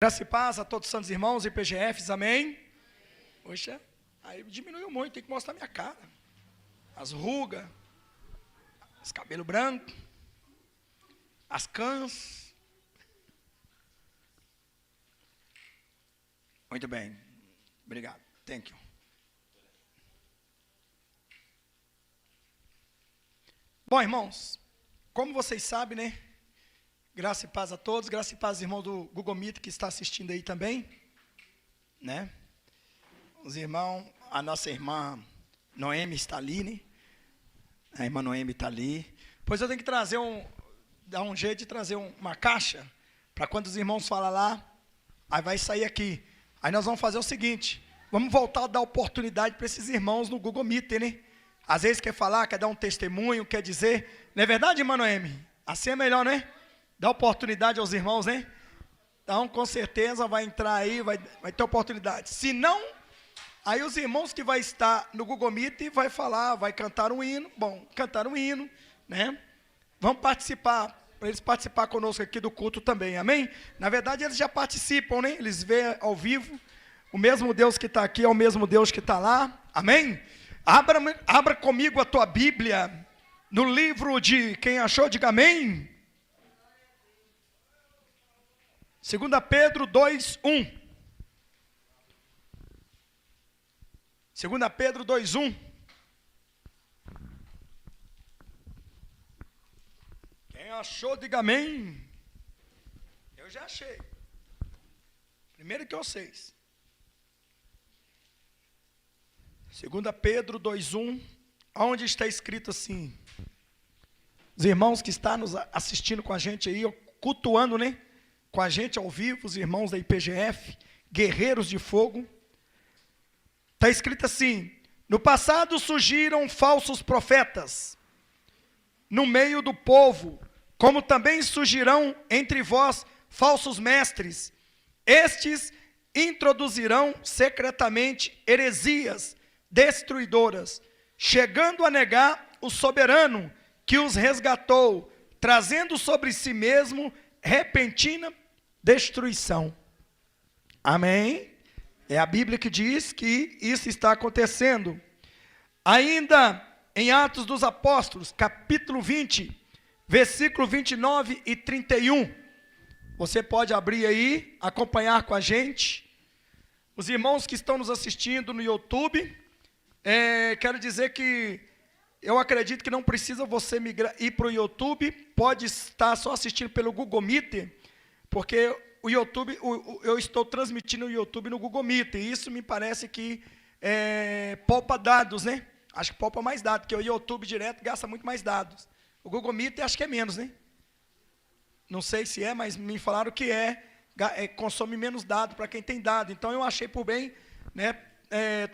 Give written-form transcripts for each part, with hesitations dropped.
Graça e paz a todos os santos irmãos e PGFs, amém? Poxa, aí diminuiu muito, tem que mostrar minha cara. As rugas, os cabelos brancos, as cãs. Muito bem, obrigado, thank you. Bom, irmãos, como vocês sabem, né? Graça e paz a todos, graça e paz, irmão do Google Meet que está assistindo aí também, né? Os irmãos, a nossa irmã Noemi está ali, né? A irmã Noemi está ali. Pois eu tenho que trazer dar um jeito de trazer uma caixa, para quando os irmãos falam lá, aí vai sair aqui. Aí nós vamos fazer o seguinte, vamos voltar a dar oportunidade para esses irmãos no Google Meet, né? Às vezes quer falar, quer dar um testemunho, quer dizer, não é verdade, irmã Noemi? Assim é melhor, né? Dá oportunidade aos irmãos, né? Então, com certeza vai entrar aí, vai ter oportunidade. Se não, aí os irmãos que vai estar no Google Meet vai falar, vai cantar um hino. Bom, cantar um hino, né? Vamos participar, para eles participar conosco aqui do culto também, amém? Na verdade, eles já participam, né? Eles veem ao vivo, o mesmo Deus que está aqui é o mesmo Deus que está lá, amém? Abra comigo a tua Bíblia, no livro de, quem achou, diga amém. 2 Pedro 2:1. 2 Pedro 2:1. Quem achou, diga amém. Eu já achei. Primeiro que vocês. 2 Pedro 2:1. Onde está escrito assim. Os irmãos que estão nos assistindo com a gente aí, cultuando, né? Com a gente ao vivo, os irmãos da IPGF, guerreiros de fogo. Está escrito assim: no passado surgiram falsos profetas no meio do povo, como também surgirão entre vós falsos mestres. Estes introduzirão secretamente heresias destruidoras, chegando a negar o soberano que os resgatou, trazendo sobre si mesmo repentina destruição. Amém? É a Bíblia que diz que isso está acontecendo. Ainda em Atos dos Apóstolos, capítulo 20, versículo 29 e 31. Você pode abrir aí, acompanhar com a gente. Os irmãos que estão nos assistindo no YouTube, quero dizer que eu acredito que não precisa você ir para o YouTube, pode estar só assistindo pelo Google Meet, porque o YouTube, eu estou transmitindo o YouTube no Google Meet, e isso me parece que poupa dados, né? Acho que poupa mais dados, porque o YouTube direto gasta muito mais dados. O Google Meet acho que é menos, né? Não sei se é, mas me falaram que consome menos dados para quem tem dado. Então eu achei por bem, né?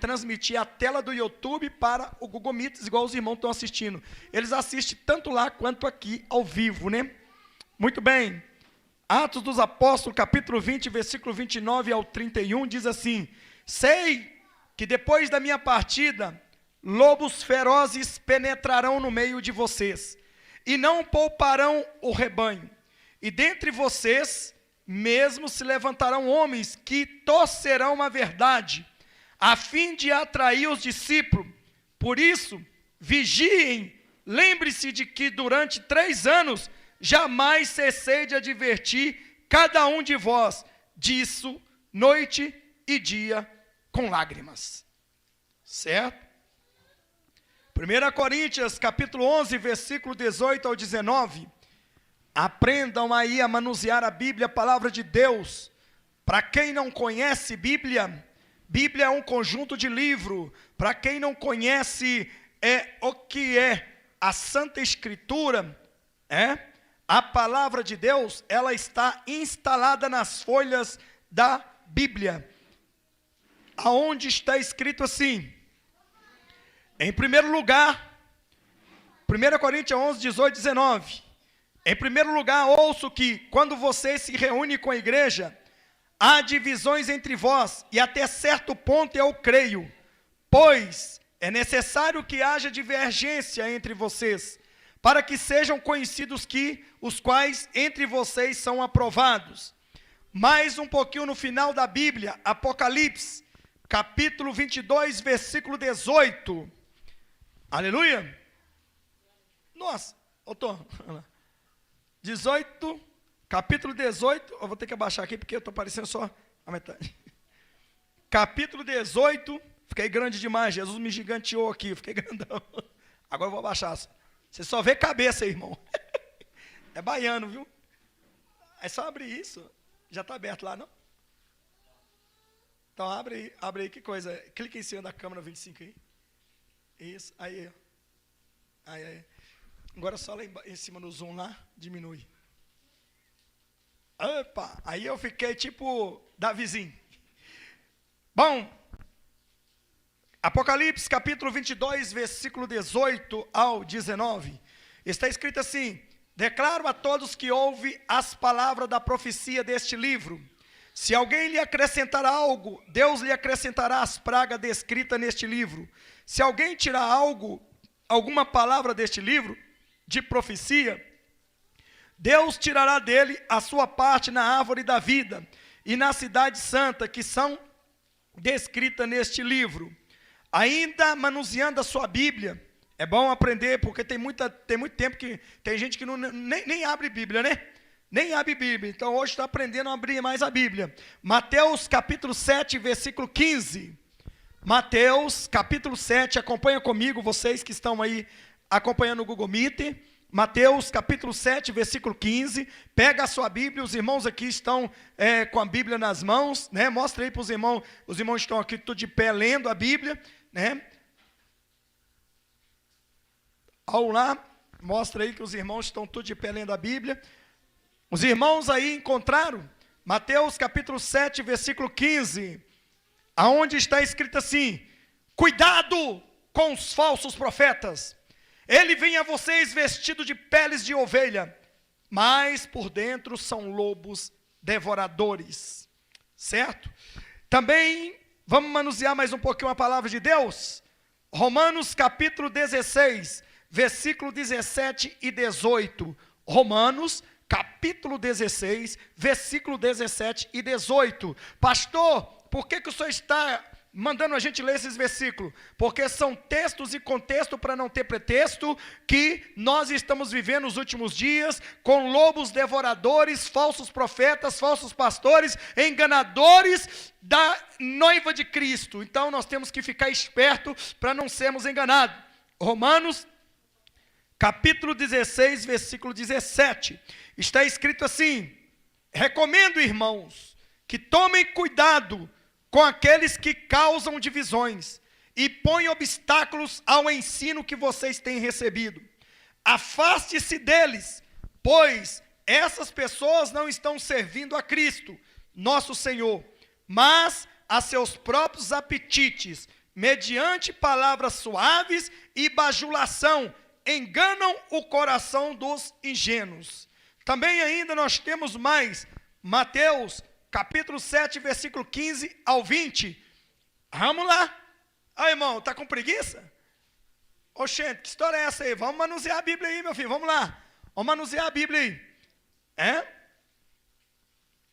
Transmitir a tela do YouTube para o Google Meet, igual os irmãos estão assistindo. Eles assistem tanto lá quanto aqui ao vivo, né? Muito bem. Atos dos Apóstolos, capítulo 20, versículo 29 ao 31, diz assim: sei que depois da minha partida, lobos ferozes penetrarão no meio de vocês, e não pouparão o rebanho. E dentre vocês mesmo se levantarão homens que torcerão a verdade, a fim de atrair os discípulos. Por isso, vigiem, lembre-se de que durante 3 anos, jamais cessei de advertir cada um de vós disso, noite e dia, com lágrimas. Certo? 1 Coríntios, capítulo 11, versículo 18 ao 19. Aprendam aí a manusear a Bíblia, a palavra de Deus. Para quem não conhece Bíblia, Bíblia é um conjunto de livros. Para quem não conhece o que é a Santa Escritura, a palavra de Deus, ela está instalada nas folhas da Bíblia, aonde está escrito assim, em primeiro lugar, 1 Coríntios 11, 18, 19, em primeiro lugar, ouço que quando você se reúne com a igreja, há divisões entre vós, e até certo ponto eu creio, pois é necessário que haja divergência entre vocês, para que sejam conhecidos os quais entre vocês são aprovados. mais um pouquinho no final da Bíblia, Apocalipse, capítulo 22, versículo 18. Aleluia. Nossa, Tom, 18, capítulo 18, eu vou ter que abaixar aqui porque eu estou parecendo só a metade. Capítulo 18, fiquei grande demais, Jesus me giganteou aqui, fiquei grandão. Agora eu vou abaixar. Você só vê cabeça aí, irmão. É baiano, viu? É só abrir isso. Já está aberto lá, não? Então abre aí, que coisa. Clica em cima da câmera 25 aí. Isso, aí. Aí. Agora só lá em cima no zoom lá, diminui. Opa, aí eu fiquei tipo Davizinho. Bom, Apocalipse capítulo 22, versículo 18 ao 19. Está escrito assim: declaro a todos que ouvem as palavras da profecia deste livro. Se alguém lhe acrescentar algo, Deus lhe acrescentará as pragas descritas neste livro. Se alguém tirar alguma palavra deste livro de profecia, Deus tirará dele a sua parte na árvore da vida e na cidade santa, que são descritas neste livro. Ainda manuseando a sua Bíblia, é bom aprender, porque tem muito tempo que tem gente que nem abre Bíblia, né? Nem abre Bíblia, então hoje está aprendendo a abrir mais a Bíblia. Mateus capítulo 7, versículo 15. Mateus capítulo 7, acompanha comigo, vocês que estão aí acompanhando o Google Meet. Mateus capítulo 7, versículo 15, pega a sua Bíblia, os irmãos aqui estão com a Bíblia nas mãos, né? Mostra aí para os irmãos estão aqui tudo de pé lendo a Bíblia, né? Ao lá, mostra aí que os irmãos estão tudo de pé lendo a Bíblia. Os irmãos aí encontraram Mateus capítulo 7, versículo 15, aonde está escrito assim: cuidado com os falsos profetas. Ele vem a vocês vestido de peles de ovelha, mas por dentro são lobos devoradores. Certo? Também vamos manusear mais um pouquinho a palavra de Deus. Romanos capítulo 16, versículo 17 e 18. Romanos capítulo 16, versículo 17 e 18. Pastor, por que o senhor está mandando a gente ler esses versículos? Porque são textos e contexto para não ter pretexto, que nós estamos vivendo nos últimos dias, com lobos devoradores, falsos profetas, falsos pastores, enganadores da noiva de Cristo. Então nós temos que ficar esperto para não sermos enganados. Romanos capítulo 16, versículo 17, está escrito assim: recomendo, irmãos, que tomem cuidado com aqueles que causam divisões e põem obstáculos ao ensino que vocês têm recebido. Afaste-se deles, pois essas pessoas não estão servindo a Cristo, nosso Senhor, mas a seus próprios apetites, mediante palavras suaves e bajulação, enganam o coração dos ingênuos. Também ainda nós temos mais, Mateus capítulo 7, versículo 15 ao 20. Vamos lá. Aí, irmão, está com preguiça? Oxente, que história é essa aí? Vamos manusear a Bíblia aí, meu filho, vamos lá. Vamos manusear a Bíblia aí.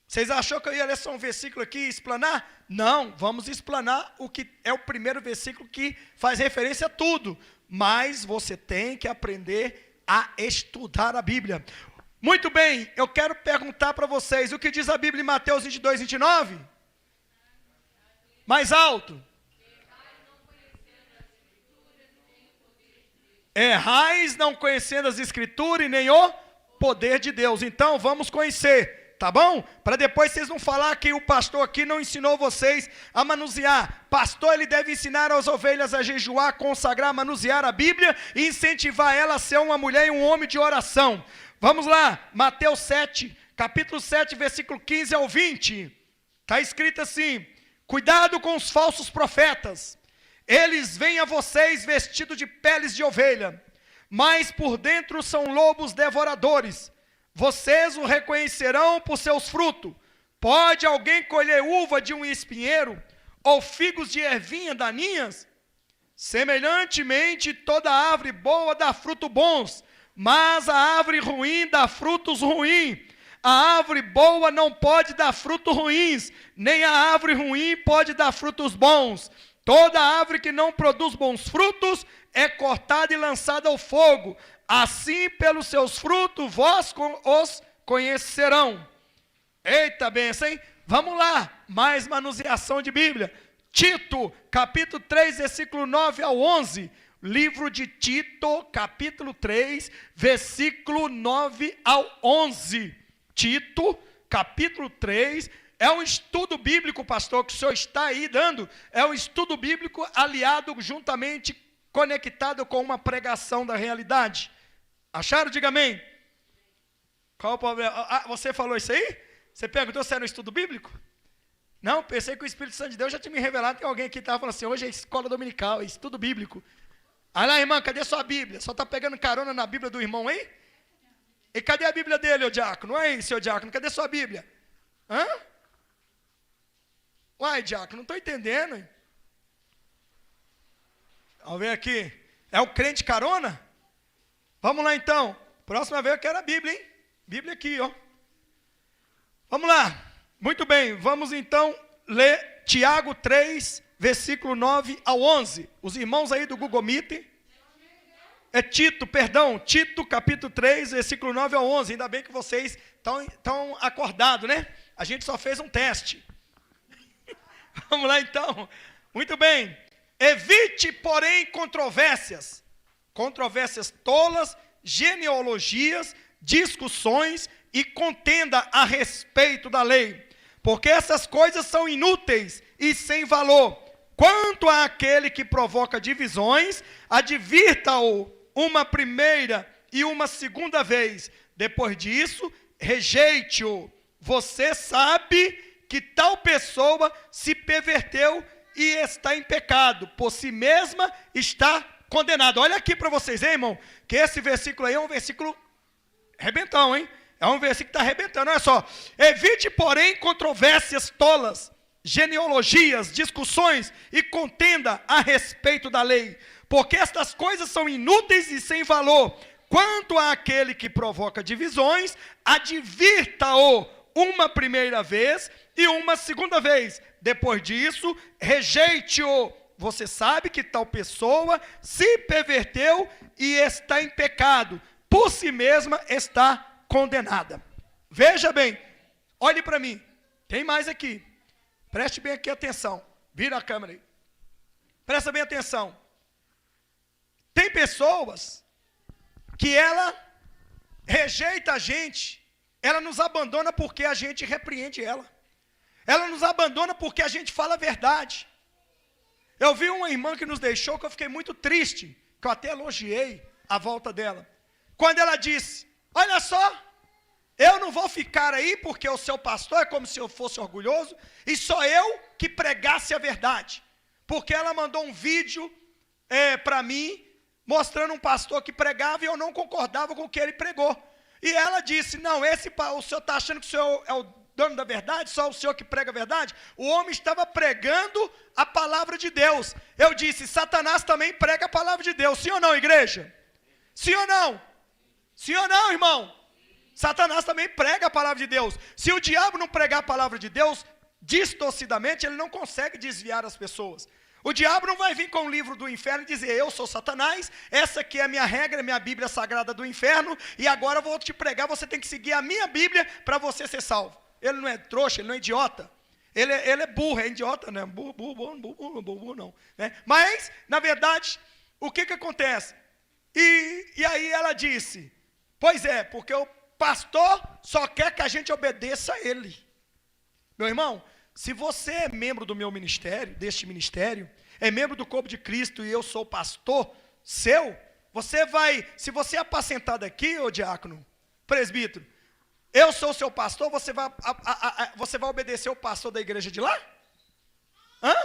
Vocês achou que eu ia ler só um versículo aqui e explanar? Não, vamos explanar o que é o primeiro versículo que faz referência a tudo. Mas você tem que aprender a estudar a Bíblia. Muito bem, eu quero perguntar para vocês, o que diz a Bíblia em Mateus 22, 29? Mais alto. Errais não conhecendo as Escrituras e nem o poder de Deus. Então vamos conhecer, tá bom? Para depois vocês não falar que o pastor aqui não ensinou vocês a manusear. Pastor, ele deve ensinar as ovelhas a jejuar, consagrar, manusear a Bíblia e incentivar ela a ser uma mulher e um homem de oração. Vamos lá, Mateus 7, capítulo 7, versículo 15 ao 20. Está escrito assim: cuidado com os falsos profetas. Eles vêm a vocês vestidos de peles de ovelha, mas por dentro são lobos devoradores. Vocês o reconhecerão por seus frutos. Pode alguém colher uva de um espinheiro, ou figos de ervinha daninhas? Semelhantemente, toda árvore boa dá frutos bons, mas a árvore ruim dá frutos ruins. A árvore boa não pode dar frutos ruins, nem a árvore ruim pode dar frutos bons. Toda árvore que não produz bons frutos é cortada e lançada ao fogo. Assim, pelos seus frutos, vós os conhecerão. Eita benção, hein? Vamos lá, mais manuseação de Bíblia. Tito, capítulo 3, versículo 9 ao 11. Livro de Tito, capítulo 3, versículo 9 ao 11. Tito, capítulo 3, é um estudo bíblico, pastor, que o senhor está aí dando. É um estudo bíblico aliado, juntamente, conectado com uma pregação da realidade. Acharam? Diga amém. Qual o problema? Ah, você falou isso aí? Você perguntou se era um estudo bíblico? Não, pensei que o Espírito Santo de Deus já tinha me revelado que alguém aqui estava falando assim, hoje é escola dominical, é estudo bíblico. Aí lá, irmã, cadê sua Bíblia? Só está pegando carona na Bíblia do irmão, hein? E cadê a Bíblia dele, ô diácono? Aí, seu diácono, cadê sua Bíblia? Hã? Uai, diácono, não estou entendendo, hein? Vamos ver aqui. É o crente carona? Vamos lá, então. Próxima vez eu quero a Bíblia, hein? Bíblia aqui, ó. Vamos lá. Muito bem, vamos então ler Tiago 3, versículo 9 ao 11. Os irmãos aí do Google Meet. É Tito, perdão, Tito capítulo 3, versículo 9 ao 11. Ainda bem que vocês estão acordados, né? A gente só fez um teste. Vamos lá então. Muito bem. Evite, porém, controvérsias tolas, genealogias, discussões e contenda a respeito da lei, porque essas coisas são inúteis e sem valor. Quanto àquele que provoca divisões, advirta-o uma primeira e uma segunda vez. Depois disso, rejeite-o. Você sabe que tal pessoa se perverteu e está em pecado, por si mesma está condenada. Olha aqui para vocês, hein, irmão, que esse versículo aí é um versículo arrebentão, hein? É um versículo que está arrebentando, olha só. Evite, porém, controvérsias tolas, genealogias, discussões e contenda a respeito da lei, porque estas coisas são inúteis e sem valor. Quanto àquele que provoca divisões, advirta-o uma primeira vez e uma segunda vez. Depois disso, rejeite-o. Você sabe que tal pessoa se perverteu e está em pecado, por si mesma está condenada. Veja bem, olhe para mim, tem mais aqui, preste bem aqui atenção, vira a câmera aí, presta bem atenção. Tem pessoas que ela rejeita a gente, ela nos abandona porque a gente repreende ela nos abandona porque a gente fala a verdade. Eu vi uma irmã que nos deixou, que eu fiquei muito triste, que eu até elogiei a volta dela, quando ela disse, olha só, eu não vou ficar aí porque o seu pastor é como se eu fosse orgulhoso, e só eu que pregasse a verdade, porque ela mandou um vídeo para mim, mostrando um pastor que pregava e eu não concordava com o que ele pregou, e ela disse, não, o senhor está achando que o senhor é o dono da verdade, só o senhor que prega a verdade? O homem estava pregando a palavra de Deus. Eu disse, Satanás também prega a palavra de Deus, sim ou não, igreja? Sim ou não? Sim ou não, irmão? Satanás também prega a palavra de Deus. Se o diabo não pregar a palavra de Deus distorcidamente, ele não consegue desviar as pessoas. O diabo não vai vir com o livro do inferno e dizer, eu sou Satanás, essa aqui é a minha regra, minha Bíblia sagrada do inferno, e agora eu vou te pregar, você tem que seguir a minha Bíblia para você ser salvo. Ele não é trouxa, ele não é idiota. Ele é burro, é idiota, né? Burro não. Né? Mas, na verdade, o que acontece? E aí ela disse, pois é, porque o pastor só quer que a gente obedeça a ele. Meu irmão, se você é membro do meu ministério, deste ministério, é membro do corpo de Cristo e eu sou pastor seu, você vai, se você é apacentado aqui, ô diácono, presbítero, eu sou o seu pastor, você vai obedecer o pastor da igreja de lá? Hã?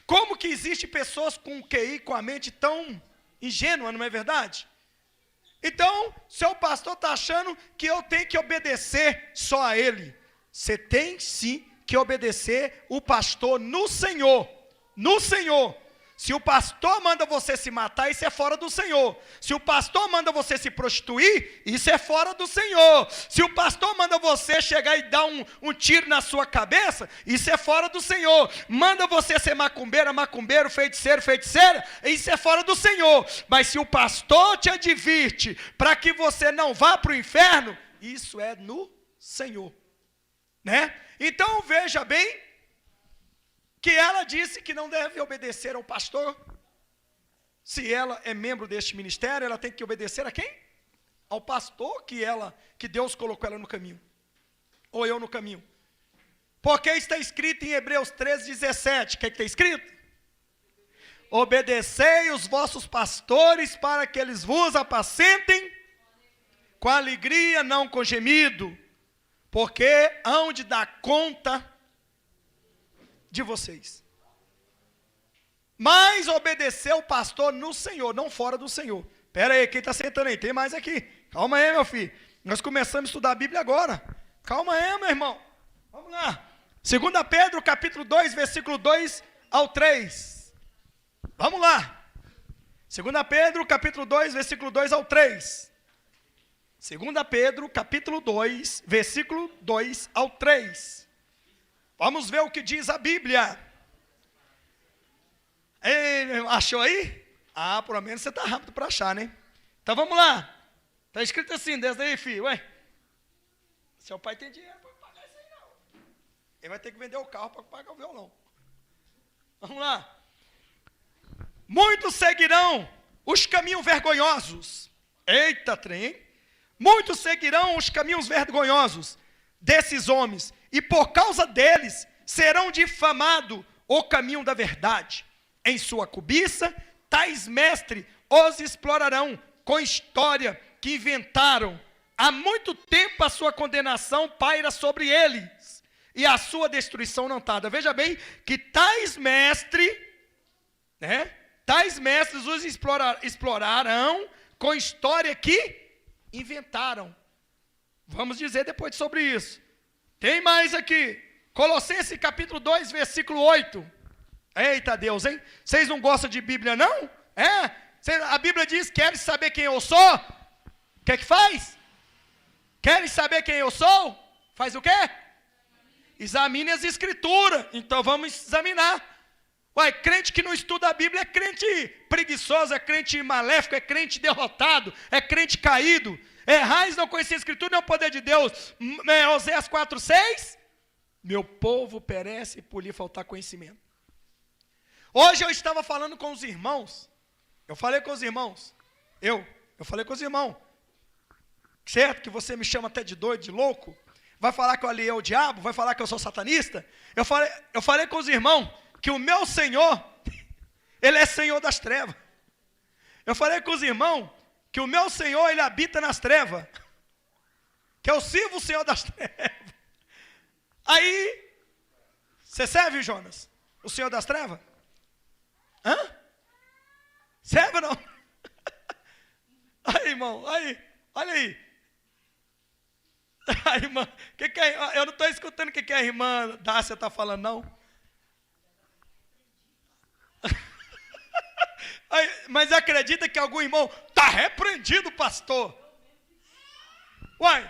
Como que existe pessoas com QI, com a mente tão ingênua, não é verdade? Então, seu pastor está achando que eu tenho que obedecer só a ele. Você tem sim que obedecer o pastor no Senhor. No Senhor. Se o pastor manda você se matar, isso é fora do Senhor. Se o pastor manda você se prostituir, isso é fora do Senhor. Se o pastor manda você chegar e dar um tiro na sua cabeça, isso é fora do Senhor. Manda você ser macumbeira, macumbeiro, feiticeiro, feiticeira, isso é fora do Senhor. Mas se o pastor te advirte para que você não vá para o inferno, isso é no Senhor, né? Então veja bem, que ela disse que não deve obedecer ao pastor. Se ela é membro deste ministério, ela tem que obedecer a quem? Ao pastor que Deus colocou ela no caminho. Ou eu no caminho. Porque está escrito em Hebreus 13:17. O que está escrito? Obedecei os vossos pastores para que eles vos apacentem com alegria, não com gemido, porque hão de dar conta de vocês. Mas obedecer o pastor no Senhor, não fora do Senhor. Espera aí, quem está sentando aí? Tem mais aqui. Calma aí, meu filho. Nós começamos a estudar a Bíblia agora. Calma aí, meu irmão. Vamos lá. 2 Pedro, capítulo 2, versículo 2 ao 3. Vamos lá. 2 Pedro, capítulo 2, versículo 2 ao 3. 2 Pedro, capítulo 2, versículo 2 ao 3. Vamos ver o que diz a Bíblia. Ei, achou aí? Ah, pelo menos você está rápido para achar, né? Então vamos lá. Está escrito assim, desde aí, filho. Ué, seu pai tem dinheiro para pagar isso aí, não. Ele vai ter que vender o carro para pagar o violão. Vamos lá. Muitos seguirão os caminhos vergonhosos. Eita, trem, hein? Muitos seguirão os caminhos vergonhosos desses homens, e por causa deles serão difamados o caminho da verdade. Em sua cobiça, tais mestres os explorarão com história que inventaram. Há muito tempo a sua condenação paira sobre eles, e a sua destruição não tarda. Veja bem que tais mestres os explorarão com história que inventaram. Vamos dizer depois sobre isso. Tem mais aqui. Colossenses capítulo 2, versículo 8. Eita Deus, hein? Vocês não gostam de Bíblia, não? A Bíblia diz, querem saber quem eu sou? O que é que faz? Querem saber quem eu sou? Faz o quê? Examine as escrituras. Então vamos examinar. Ué, crente que não estuda a Bíblia é crente preguiçoso, é crente maléfico, é crente derrotado, é crente caído. Errais, não conhecia a Escritura, nem o poder de Deus. Oséias 4:6. Meu povo perece por lhe faltar conhecimento. Hoje eu estava falando com os irmãos. Eu falei com os irmãos. Eu falei com os irmãos. Certo? Que você me chama até de doido, de louco. Vai falar que eu aliei o diabo, vai falar que eu sou satanista. Eu falei com os irmãos que o meu Senhor, Ele é Senhor das trevas. Eu falei com os irmãos que o meu Senhor, Ele habita nas trevas, que eu sirvo o Senhor das trevas. Aí, você serve, Jonas, o Senhor das trevas? Serve ou não? Aí, irmão, aí, olha aí. Aí, irmã, eu não estou escutando o que a irmã Dácia está falando, não. Aí, mas acredita que algum irmão está repreendido, pastor? Uai,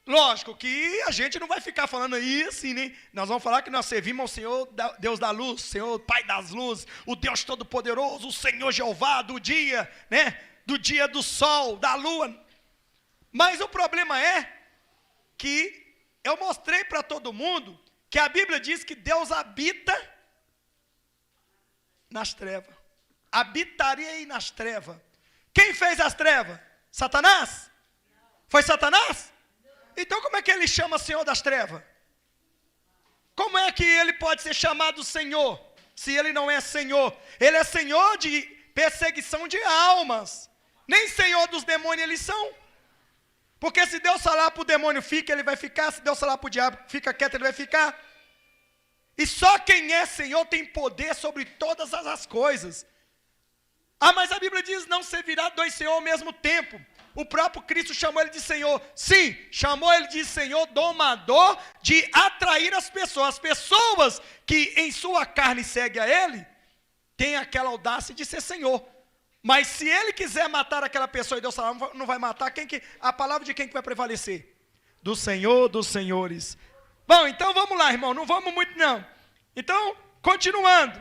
lógico que a gente não vai ficar falando aí assim, né? Nós vamos falar que nós servimos ao Senhor, Deus da luz, Senhor Pai das luzes, o Deus Todo-Poderoso, o Senhor Jeová do dia, né? Do dia do sol, da lua. Mas o problema é que eu mostrei para todo mundo que a Bíblia diz que Deus habita nas trevas. Habitarei nas trevas. Quem fez as trevas? Satanás? Foi Satanás? Então como é que ele chama Senhor das trevas? Como é que ele pode ser chamado Senhor, se ele não é Senhor? Ele é Senhor de perseguição de almas. Nem Senhor dos demônios eles são. Porque se Deus falar para o demônio fica, ele vai ficar. Se Deus falar para o diabo fica quieto, ele vai ficar. E só quem é Senhor tem poder sobre todas as coisas. Ah, mas a Bíblia diz, não servirá dois senhores ao mesmo tempo. O próprio Cristo chamou ele de Senhor. Sim, chamou ele de Senhor domador, de atrair as pessoas. As pessoas que em sua carne seguem a ele, tem aquela audácia de ser Senhor. Mas se ele quiser matar aquela pessoa e Deus falar, não vai matar, a palavra de quem que vai prevalecer? Do Senhor dos senhores. Bom, então vamos lá, irmão, não vamos muito não. Então, continuando.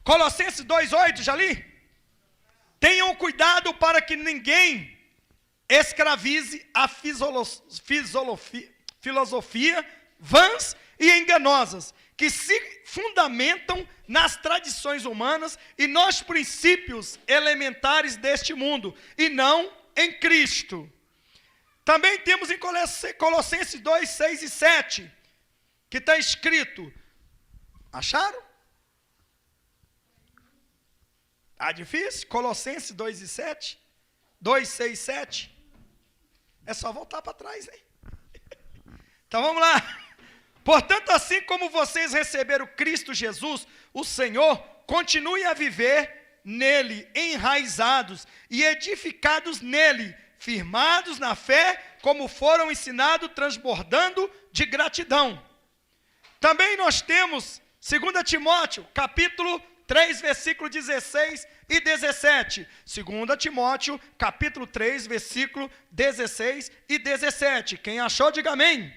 Colossenses 2,8, já li? Tenham cuidado para que ninguém escravize a filosofia vãs e enganosas, que se fundamentam nas tradições humanas e nos princípios elementares deste mundo, e não em Cristo. Também temos em Colossenses 2, 6 e 7, que está escrito, acharam? Está difícil? Colossenses 2 e 7, 2, 6, 7, é só voltar para trás, hein? Então vamos lá. Portanto, assim como vocês receberam Cristo Jesus, o Senhor, continuem a viver nele, enraizados e edificados nele, firmados na fé, como foram ensinados, transbordando de gratidão. Também nós temos 2 Timóteo, capítulo 3, versículo 16 e 17. 2 Timóteo, capítulo 3, versículo 16 e 17. Quem achou, diga amém.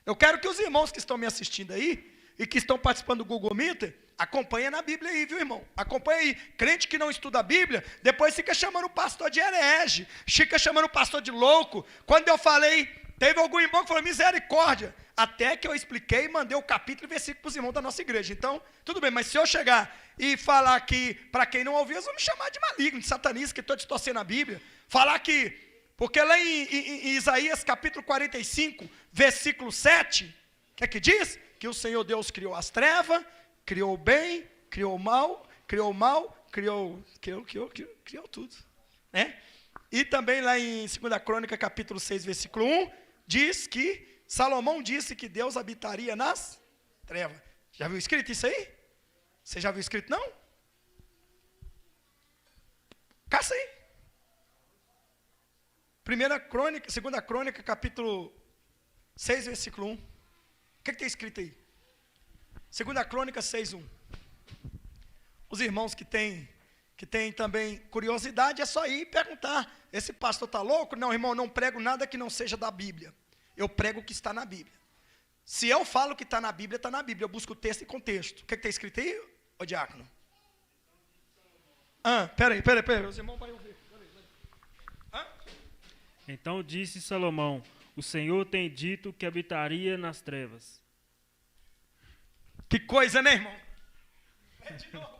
Eu quero que os irmãos que estão me assistindo aí, e que estão participando do Google Meet, acompanhem na Bíblia aí, viu, irmão? Acompanha aí. Crente que não estuda a Bíblia, depois fica chamando o pastor de herege, fica chamando o pastor de louco. Quando eu falei, teve algum irmão que falou, misericórdia, até que eu expliquei e mandei o capítulo e versículo para os irmãos da nossa igreja. Então, tudo bem, mas se eu chegar e falar que, para quem não ouviu, eles vão me chamar de maligno, de satanista, que estou distorcendo a Bíblia. Falar que, porque lá em Isaías capítulo 45, versículo 7, o que é que diz? Que o Senhor Deus criou as trevas, criou o bem, criou o mal, criou tudo, né? E também lá em 2 Crônica, capítulo 6, versículo 1, diz que Salomão disse que Deus habitaria nas trevas. Já viu escrito isso aí? Você já viu escrito, não? Caça aí. 2 Crônica, capítulo 6, versículo 1. O que tem escrito aí? 2 Crônica 6, 1. Os irmãos que têm também curiosidade, é só ir perguntar, esse pastor está louco? Não, irmão, não prego nada que não seja da Bíblia. Eu prego o que está na Bíblia. Se eu falo que está na Bíblia, está na Bíblia. Eu busco o texto e contexto. O que está escrito aí, ô diácono? Peraí, os irmãos vão ouvir. Então disse Salomão, o Senhor tem dito que habitaria nas trevas. Que coisa, né, irmão? De novo.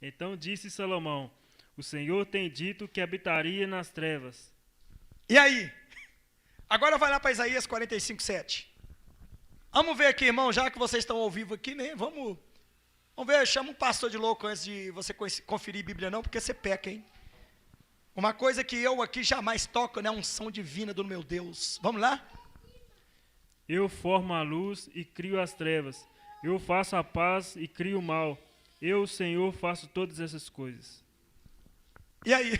Então disse Salomão, o Senhor tem dito que habitaria nas trevas. E aí? Agora vai lá para Isaías 45, 7. Vamos ver aqui, irmão, já que vocês estão ao vivo aqui, né? Vamos ver, chama um pastor de louco antes de você conferir Bíblia não, porque você peca, hein? Uma coisa que eu aqui jamais toco, né? A unção divina do meu Deus. Vamos lá? Eu formo a luz e crio as trevas. Eu faço a paz e crio o mal. Eu, Senhor, faço todas essas coisas. E aí?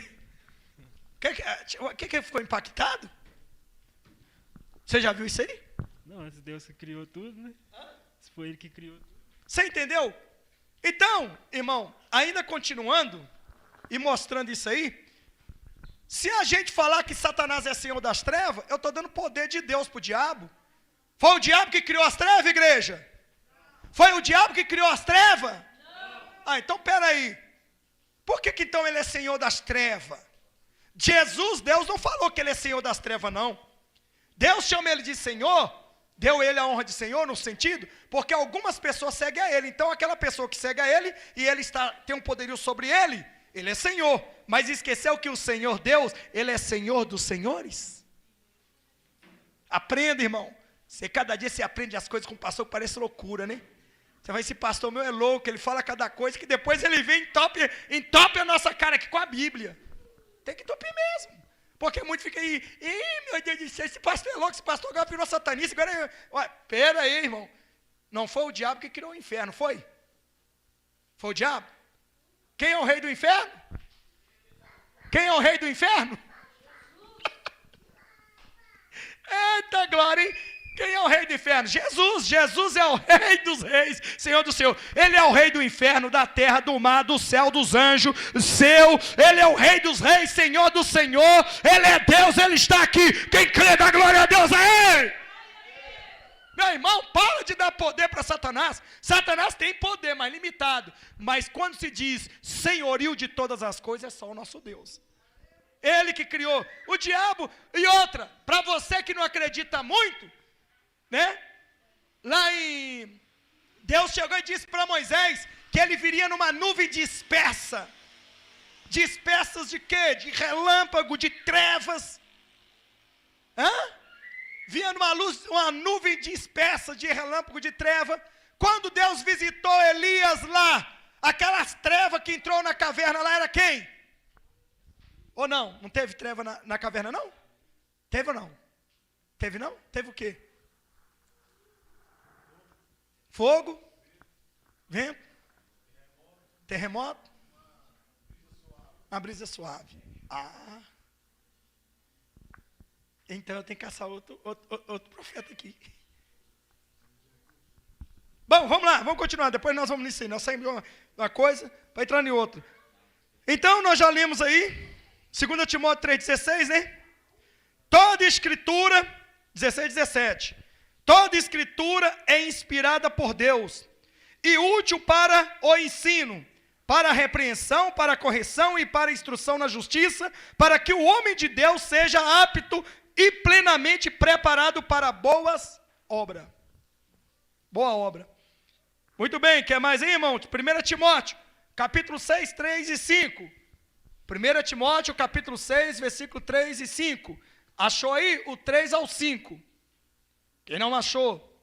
Quem ficou impactado? Você já viu isso aí? Não, esse Deus que criou tudo, né? Esse foi Ele que criou tudo. Você entendeu? Então, irmão, ainda continuando e mostrando isso aí, se a gente falar que Satanás é senhor das trevas, eu estou dando poder de Deus para o diabo. Foi o diabo que criou as trevas, igreja? Foi o diabo que criou as trevas? Não. Então peraí. Por que então ele é senhor das trevas? Jesus, Deus não falou que ele é senhor das trevas, não. Deus chama ele de senhor, deu ele a honra de senhor, no sentido, porque algumas pessoas seguem a ele. Então aquela pessoa que segue a ele, e ele tem um poderio sobre ele, ele é senhor. Mas esqueceu que o Senhor Deus, ele é senhor dos senhores? Aprenda, irmão. Cada dia você aprende as coisas com o pastor que parece loucura, né? Você vai, esse pastor meu é louco, ele fala cada coisa, que depois ele vem e entope a nossa cara aqui com a Bíblia. Tem que entupir mesmo. Porque muito fica aí, meu Deus do céu, esse pastor é louco, esse pastor agora virou satanista, agora... Olha, pera aí, irmão. Não foi o diabo que criou o inferno, foi? Foi o diabo? Quem é o rei do inferno? Quem é o rei do inferno? Eita glória, hein? Quem é o rei do inferno? Jesus. Jesus é o rei dos reis, Senhor do Senhor. Ele é o rei do inferno, da terra, do mar, do céu, dos anjos, seu. Ele é o rei dos reis, Senhor do Senhor. Ele é Deus, Ele está aqui. Quem crê dá glória a Deus a Ele. Meu irmão, para de dar poder para Satanás. Satanás tem poder, mas limitado. Mas quando se diz senhorio de todas as coisas, é só o nosso Deus. Ele que criou o diabo. E outra, para você que não acredita muito, né? Lá em Deus chegou e disse para Moisés que ele viria numa nuvem dispersa. Dispersas de quê? De relâmpago, de trevas. Vinha uma nuvem dispersa de relâmpago, de treva. Quando Deus visitou Elias lá, aquelas trevas que entrou na caverna lá era quem? Ou não? Não teve treva na caverna não? Teve ou não? Teve não? Teve o quê? Fogo, vento, terremoto, uma brisa suave. Então eu tenho que caçar outro profeta aqui. Bom, vamos lá, vamos continuar. Depois nós vamos nisso aí. Nós saímos de uma coisa para entrar em outra. Então nós já lemos aí, 2 Timóteo 3,16, né? Toda escritura, 16, 17. Toda escritura é inspirada por Deus e útil para o ensino, para a repreensão, para a correção e para a instrução na justiça, para que o homem de Deus seja apto e plenamente preparado para boas obras. Boa obra. Muito bem, quer mais aí, irmão? 1 Timóteo, capítulo 6, 3 e 5. 1 Timóteo, capítulo 6, versículo 3 e 5. Achou aí o 3 ao 5? Quem não achou?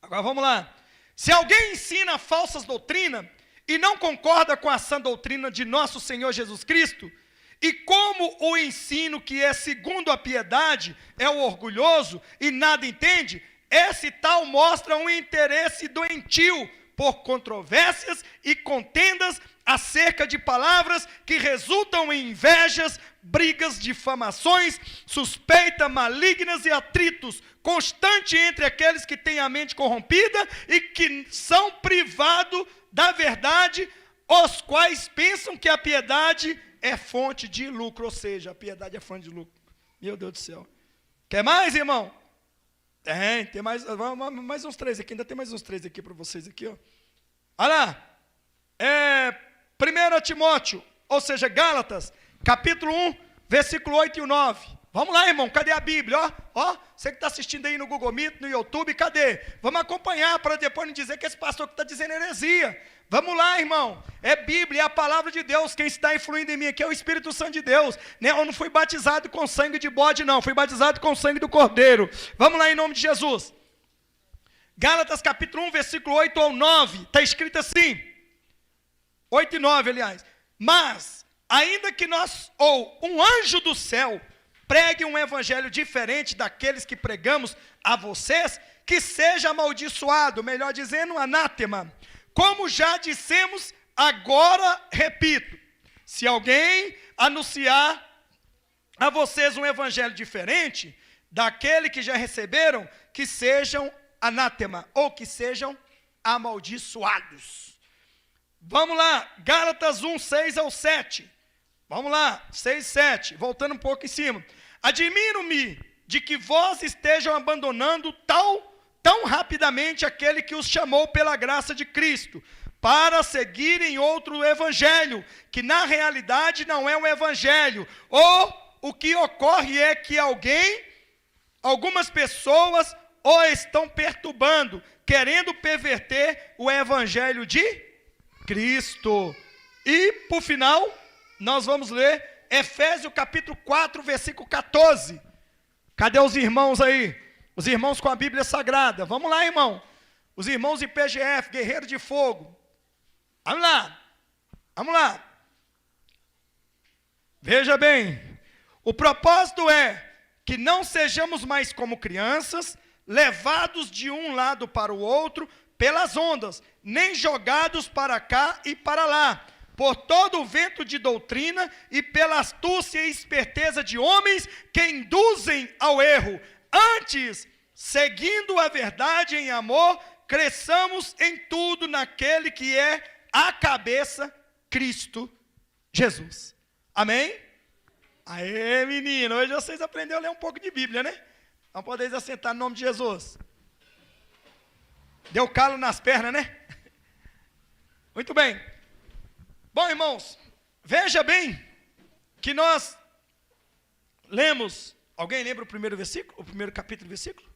Agora vamos lá. Se alguém ensina falsas doutrinas e não concorda com a sã doutrina de nosso Senhor Jesus Cristo, e como o ensino que é segundo a piedade é o orgulhoso e nada entende, esse tal mostra um interesse doentio por controvérsias e contendas acerca de palavras que resultam em invejas, brigas, difamações, suspeitas malignas e atritos constante entre aqueles que têm a mente corrompida e que são privados da verdade, os quais pensam que a piedade é fonte de lucro, ou seja, a piedade é fonte de lucro. Meu Deus do céu. Quer mais, irmão? Tem mais, mais uns 3 aqui, ainda tem mais uns 3 aqui para vocês aqui, ó. Olha lá. 1 Timóteo, ou seja, Gálatas, capítulo 1, versículo 8 e 9. Vamos lá, irmão, cadê a Bíblia? Ó, você que está assistindo aí no Google Meet, no YouTube, cadê? Vamos acompanhar para depois não dizer que esse pastor que está dizendo heresia. Vamos lá, irmão. É Bíblia, é a palavra de Deus. Quem está influindo em mim aqui é o Espírito Santo de Deus. Né? Eu não fui batizado com sangue de bode, não. Fui batizado com sangue do Cordeiro. Vamos lá, em nome de Jesus. Gálatas capítulo 1, versículo 8 ao 9. Está escrito assim. 8 e 9, aliás. Mas, ainda que nós, ou um anjo do céu, pregue um evangelho diferente daqueles que pregamos a vocês, que seja amaldiçoado, melhor dizendo, anátema. Como já dissemos, agora repito, se alguém anunciar a vocês um evangelho diferente daquele que já receberam, que sejam anátema, ou que sejam amaldiçoados. Vamos lá, Gálatas 1, 6 ao 7. Vamos lá, 6, 7, voltando um pouco em cima. Admiro-me de que vós estejam abandonando tão rapidamente aquele que os chamou pela graça de Cristo, para seguirem outro evangelho, que na realidade não é um evangelho. Ou o que ocorre é que algumas pessoas o estão perturbando, querendo perverter o evangelho de Cristo. E, por final, nós vamos ler Efésios capítulo 4, versículo 14. Cadê os irmãos aí? Os irmãos com a Bíblia Sagrada. Vamos lá, irmão. Os irmãos de PGF, Guerreiro de Fogo. Vamos lá. Vamos lá. Veja bem. O propósito é que não sejamos mais como crianças, levados de um lado para o outro pelas ondas, nem jogados para cá e para lá, por todo o vento de doutrina e pela astúcia e esperteza de homens que induzem ao erro. Antes, seguindo a verdade em amor, cresçamos em tudo naquele que é a cabeça, Cristo Jesus. Amém? Aê, menino, hoje vocês aprenderam a ler um pouco de Bíblia, né? Então podeis assentar no nome de Jesus. Deu calo nas pernas, né? Muito bem. Bom, irmãos, veja bem que nós lemos, alguém lembra o primeiro versículo? O primeiro capítulo e versículo?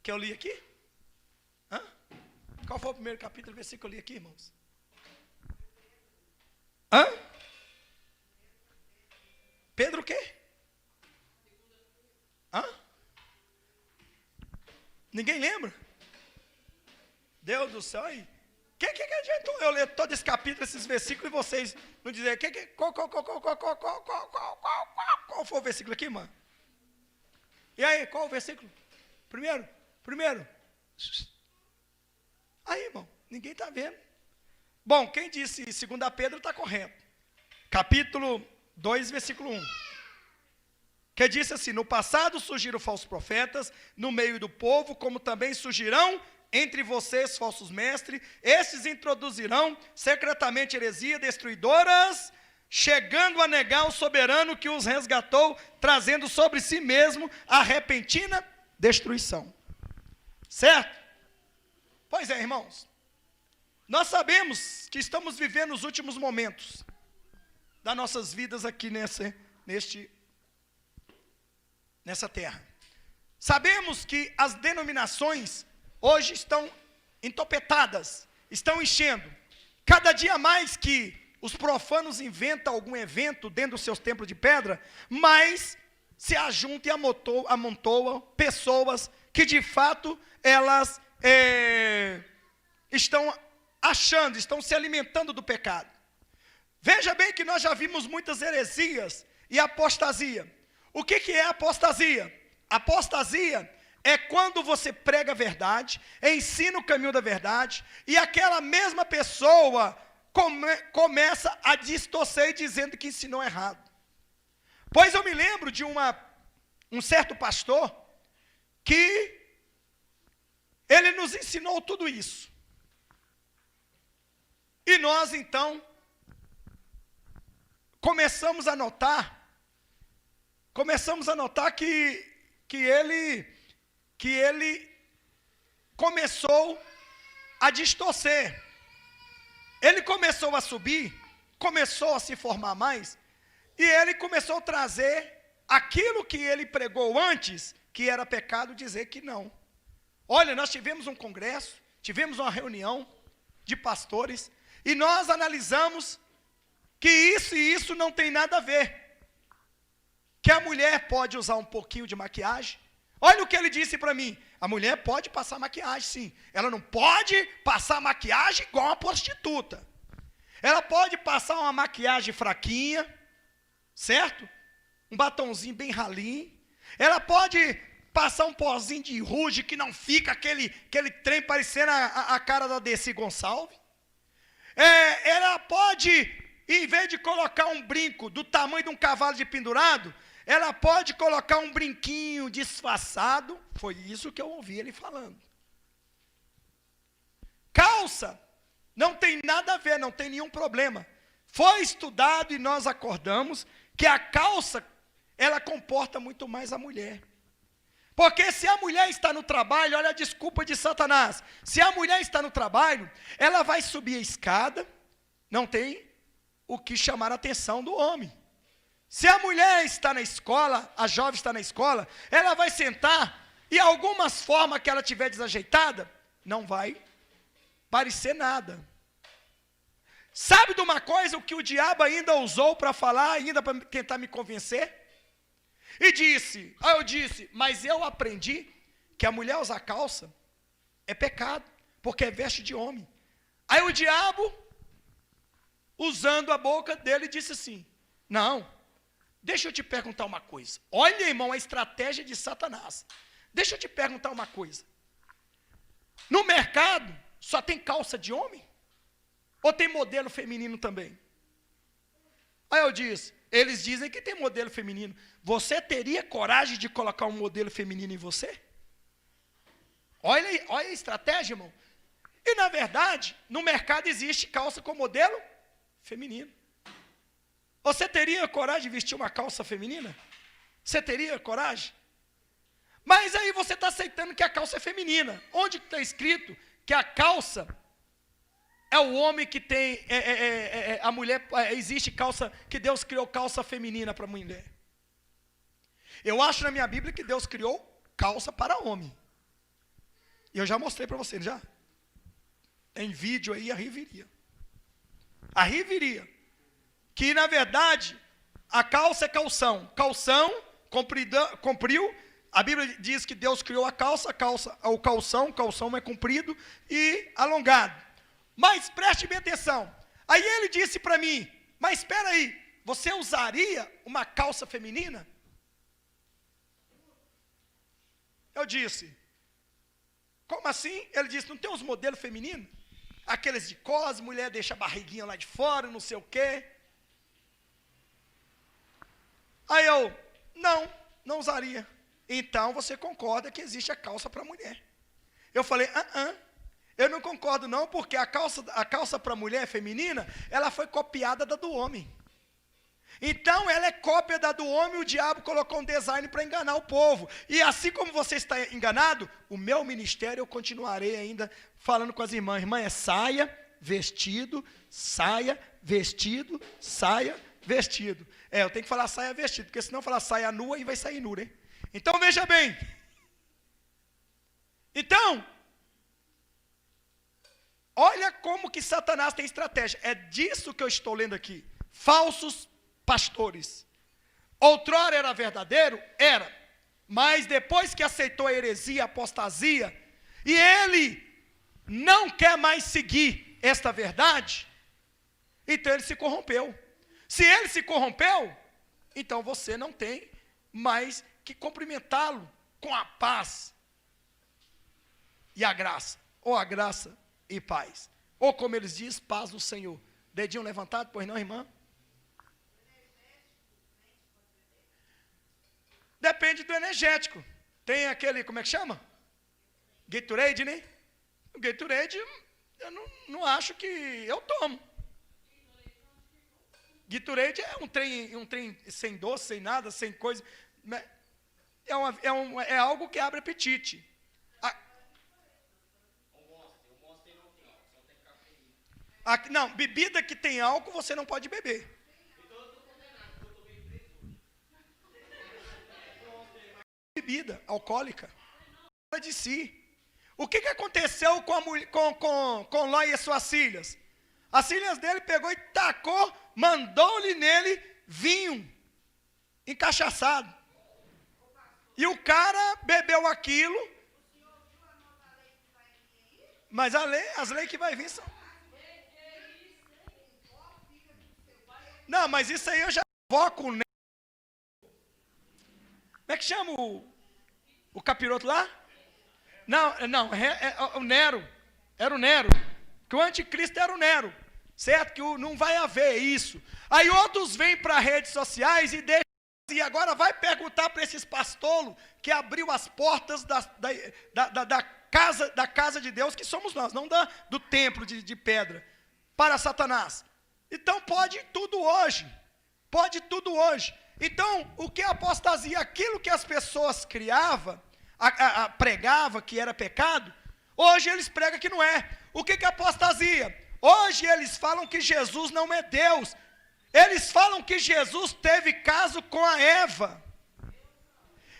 Que eu li aqui? Hã? Qual foi o primeiro capítulo e versículo que eu li aqui, irmãos? Hã? Pedro o quê? Hã? Ninguém lembra? Deus do céu, aí. Que adiantou eu ler todo esse capítulo, esses versículos, e vocês não dizerem, qual foi o versículo aqui, mano? E aí, qual o versículo? Primeiro. Aí, irmão, ninguém está vendo. Bom, quem disse 2 Pedro está correto. Capítulo 2, versículo 1. Que disse assim: no passado surgiram falsos profetas no meio do povo, como também surgirão entre vocês falsos mestres. Estes introduzirão secretamente heresia destruidoras, chegando a negar o soberano que os resgatou, trazendo sobre si mesmo a repentina destruição. Certo? Pois é, irmãos. Nós sabemos que estamos vivendo os últimos momentos das nossas vidas aqui nessa terra. Sabemos que as denominações hoje estão entopetadas, estão enchendo. Cada dia mais que os profanos inventam algum evento dentro dos seus templos de pedra, mais se ajuntam e amontoam pessoas que de fato elas estão se alimentando do pecado. Veja bem que nós já vimos muitas heresias e apostasia. O que é apostasia? Apostasia é quando você prega a verdade, ensina o caminho da verdade, e aquela mesma pessoa começa a distorcer dizendo que ensinou errado. Pois eu me lembro de um certo pastor que ele nos ensinou tudo isso. E nós então começamos a notar que ele começou a distorcer. Ele começou a subir, começou a se formar mais, e ele começou a trazer aquilo que ele pregou antes, que era pecado, dizer que não. Olha, nós tivemos um congresso, tivemos uma reunião de pastores, e nós analisamos que isso e isso não tem nada a ver. Que a mulher pode usar um pouquinho de maquiagem. Olha o que ele disse para mim. A mulher pode passar maquiagem, sim. Ela não pode passar maquiagem igual uma prostituta. Ela pode passar uma maquiagem fraquinha, certo? Um batonzinho bem ralinho. Ela pode passar um pozinho de ruge que não fica aquele trem parecendo a cara da Desi Gonçalves. Ela pode, em vez de colocar um brinco do tamanho de um cavalo de pendurado, ela pode colocar um brinquinho disfarçado. Foi isso que eu ouvi ele falando. Calça não tem nada a ver, não tem nenhum problema. Foi estudado e nós acordamos que a calça, ela comporta muito mais a mulher. Porque se a mulher está no trabalho, olha a desculpa de Satanás. Se a mulher está no trabalho, ela vai subir a escada, não tem o que chamar a atenção do homem. Se a mulher está na escola, a jovem está na escola, ela vai sentar e algumas formas que ela tiver desajeitada, não vai parecer nada. Sabe de uma coisa, o que o diabo ainda usou para falar, ainda para tentar me convencer? Eu disse, mas eu aprendi que a mulher usar calça é pecado, porque é veste de homem. Aí o diabo, usando a boca dele, disse assim, não, deixa eu te perguntar uma coisa. Olha, irmão, a estratégia de Satanás. Deixa eu te perguntar uma coisa. No mercado, só tem calça de homem? Ou tem modelo feminino também? Aí eu disse, eles dizem que tem modelo feminino. Você teria coragem de colocar um modelo feminino em você? Olha a estratégia, irmão. E na verdade, no mercado existe calça com modelo feminino. Você teria coragem de vestir uma calça feminina? Você teria coragem? Mas aí você está aceitando que a calça é feminina. Onde está escrito que a calça é o homem que tem, a mulher, existe calça, que Deus criou calça feminina para a mulher. Eu acho na minha Bíblia que Deus criou calça para homem. E eu já mostrei para vocês, já. Tem vídeo aí, a riveria. A riveria. Que na verdade, a calça é calção. Calção, compriu. A Bíblia diz que Deus criou a calça, o calção é comprido e alongado. Mas preste bem atenção. Aí ele disse para mim, mas espera aí, você usaria uma calça feminina? Eu disse, como assim? Ele disse, não tem uns modelos femininos? Aqueles de cos, mulher deixa a barriguinha lá de fora, não sei o quê. Aí eu, não usaria. Então você concorda que existe a calça para mulher. Eu falei, eu não concordo não, porque a calça para mulher feminina, ela foi copiada da do homem. Então ela é cópia da do homem, o diabo colocou um design para enganar o povo. E assim como você está enganado, o meu ministério eu continuarei ainda falando com as irmãs. Irmã, é saia, vestido, saia, vestido, saia, vestido. Eu tenho que falar saia, vestido, porque senão falar saia nua e vai sair nu, né? Então veja bem. Então, olha como que Satanás tem estratégia. É disso que eu estou lendo aqui. Falsos pastores. Outrora era verdadeiro? Era. Mas depois que aceitou a heresia, a apostasia, e ele não quer mais seguir esta verdade, então ele se corrompeu. Se ele se corrompeu, então você não tem mais que cumprimentá-lo com a paz e a graça, ou a graça e paz, ou como eles dizem, paz do Senhor. Dedinho levantado, pois não, irmã? Depende do energético. Tem aquele, como é que chama? Gatorade, né? O Gatorade, eu não acho que eu tomo. Gatorade é um trem sem doce, sem nada, sem coisa. É algo que abre apetite. Não, bebida que tem álcool você não pode beber. Bebida alcoólica. Fora de si. O que aconteceu com Ló e as suas filhas? As filhas dele pegou e tacou, mandou-lhe nele vinho encachaçado. E o cara bebeu aquilo. Mas as leis que vai vir são... Não, mas isso aí eu já invoco o Nero. Como é que chama o capiroto lá? Não, o Nero. Era o Nero. Que o anticristo era o Nero. Certo? Que não vai haver isso. Aí outros vêm para redes sociais e deixam. E agora vai perguntar para esses pastolos que abriu as portas da casa de Deus, que somos nós, não do templo de pedra, para Satanás. Então pode tudo hoje. Pode tudo hoje. Então, o que é apostasia? Aquilo que as pessoas criavam, pregavam que era pecado, hoje eles pregam que não é. O que é apostasia? Hoje eles falam que Jesus não é Deus. Eles falam que Jesus teve caso com a Eva.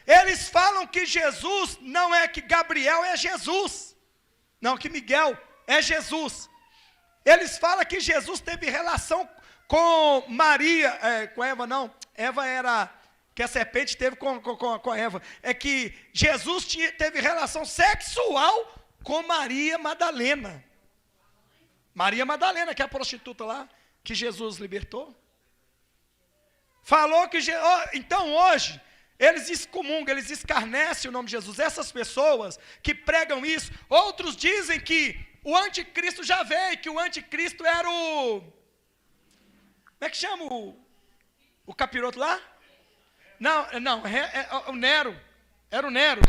Eles falam que Jesus não é, que Gabriel é Jesus. Não, que Miguel é Jesus. Eles falam que Jesus teve relação com Maria, com Eva não. Eva era, que a serpente teve com Eva. É que Jesus teve relação sexual com Maria Madalena. Maria Madalena, que é a prostituta lá, que Jesus libertou. Falou que, então hoje, eles excomungam, eles escarnecem o nome de Jesus. Essas pessoas que pregam isso, outros dizem que o anticristo já veio, que o anticristo era o... Como é que chama o capiroto lá? Não, o Nero. Era o Nero.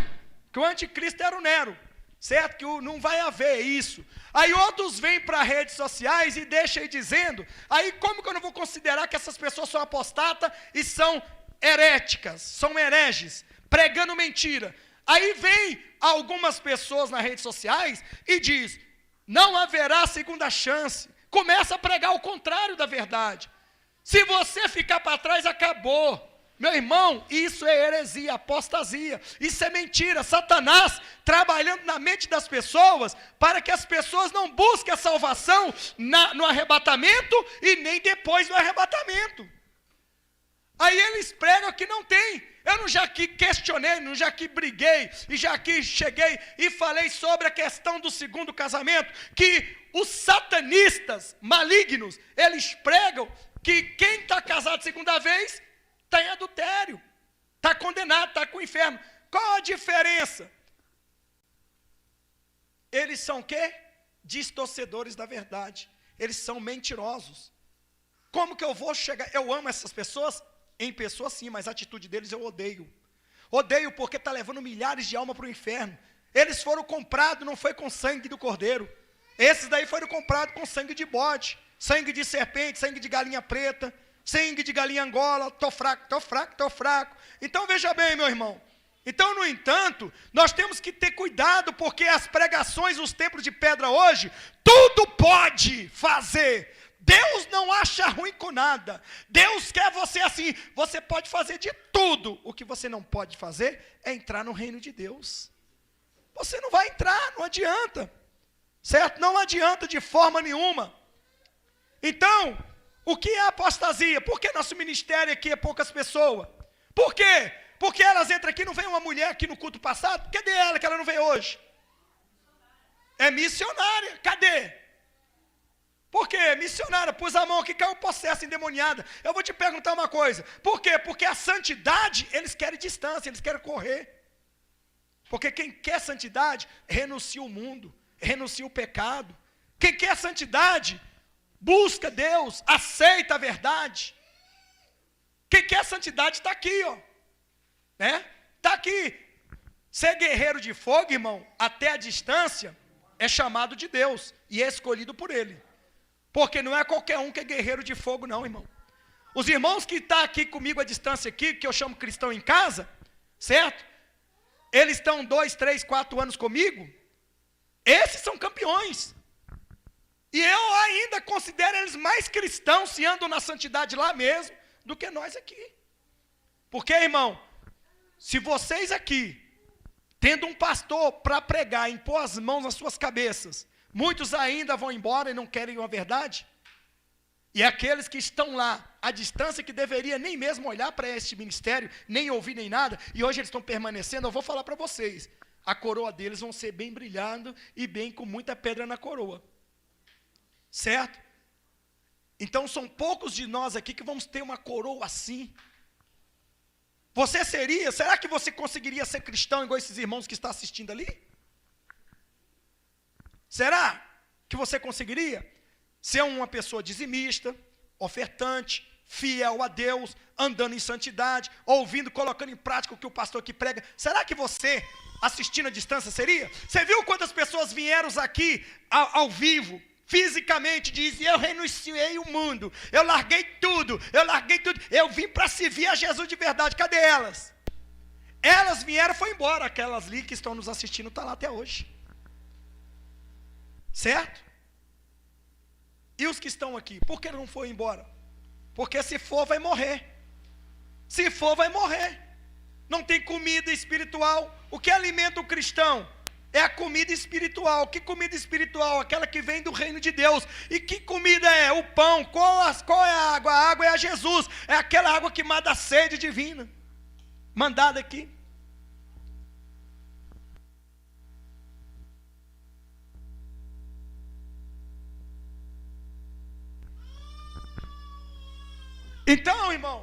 Que o anticristo era o Nero. certo? Que não vai haver isso. Aí outros vêm para redes sociais e deixam aí dizendo, aí como que eu não vou considerar que essas pessoas são apostatas e são heréticas, são hereges, pregando mentira? Aí vem algumas pessoas nas redes sociais e diz, não haverá segunda chance. Começa a pregar o contrário da verdade. Se você ficar para trás, acabou. Meu irmão, isso é heresia, apostasia, isso é mentira. Satanás trabalhando na mente das pessoas para que as pessoas não busquem a salvação no arrebatamento e nem depois do arrebatamento. Aí eles pregam que não tem. Eu não já que questionei, não já que briguei, e já que cheguei e falei sobre a questão do segundo casamento, que os satanistas malignos, eles pregam que quem está casado segunda vez está em adultério, está condenado, está com o inferno. Qual a diferença? Eles são o quê? Distorcedores da verdade. Eles são mentirosos. Como que eu vou chegar? Eu amo essas pessoas, em pessoas sim, mas a atitude deles eu odeio. Odeio porque está levando milhares de almas para o inferno. Eles foram comprados, não foi com sangue do cordeiro. Esses daí foram comprados com sangue de bode, sangue de serpente, sangue de galinha preta, sangue de galinha angola. Estou fraco, estou fraco, estou fraco. Então veja bem, meu irmão. Então, no entanto, nós temos que ter cuidado, porque as pregações, os templos de pedra hoje, tudo pode fazer. Deus não acha ruim com nada. Deus quer você assim. Você pode fazer de tudo. O que você não pode fazer é entrar no reino de Deus. Você não vai entrar, não adianta. Certo? Não adianta de forma nenhuma. Então, o que é apostasia? Por que nosso ministério aqui é poucas pessoas? Por quê? Porque elas entram aqui, não veio uma mulher aqui no culto passado? Cadê ela que ela não veio hoje? É missionária, cadê? Por quê? Missionária, pus a mão aqui, caiu possesso, endemoniada. Eu vou te perguntar uma coisa. Por quê? Porque a santidade, eles querem distância, eles querem correr. Porque quem quer santidade, renuncia o mundo, renuncia o pecado. Quem quer santidade, busca Deus, aceita a verdade. Quem quer santidade está aqui, ó. Né? Está aqui. Ser guerreiro de fogo, irmão, até a distância, é chamado de Deus e é escolhido por Ele. Porque não é qualquer um que é guerreiro de fogo, não, irmão. Os irmãos que estão aqui comigo à distância aqui, que eu chamo cristão em casa, certo? Eles estão 2, 3, 4 anos comigo. Esses são campeões. E eu ainda considero eles mais cristãos, se andam na santidade lá mesmo, do que nós aqui. Porque, irmão, se vocês aqui, tendo um pastor para pregar, impor as mãos nas suas cabeças, muitos ainda vão embora e não querem a verdade. E aqueles que estão lá, à distância, que deveria nem mesmo olhar para este ministério, nem ouvir nem nada, e hoje eles estão permanecendo, eu vou falar para vocês, a coroa deles vão ser bem brilhando e bem com muita pedra na coroa. Certo? Então são poucos de nós aqui que vamos ter uma coroa assim. Você será que você conseguiria ser cristão igual esses irmãos que estão assistindo ali? Será que você conseguiria ser uma pessoa dizimista, ofertante, fiel a Deus, andando em santidade, ouvindo, colocando em prática o que o pastor aqui prega? Será que você, assistindo à distância, seria? Você viu quantas pessoas vieram aqui ao vivo, fisicamente, dizem, eu renunciei o mundo, eu larguei tudo, eu vim para servir a Jesus de verdade. Cadê elas? Elas vieram e foram embora. Aquelas ali que estão nos assistindo estão lá até hoje. Certo? E os que estão aqui, por que não foram embora? Porque se for, vai morrer. Se for, vai morrer. Não tem comida espiritual. O que alimenta o cristão é a comida espiritual. Que comida espiritual? Aquela que vem do reino de Deus. E que comida é? O pão. Qual é a água? A água é a Jesus. É aquela água que mata a sede divina. Mandada aqui. Então, irmão,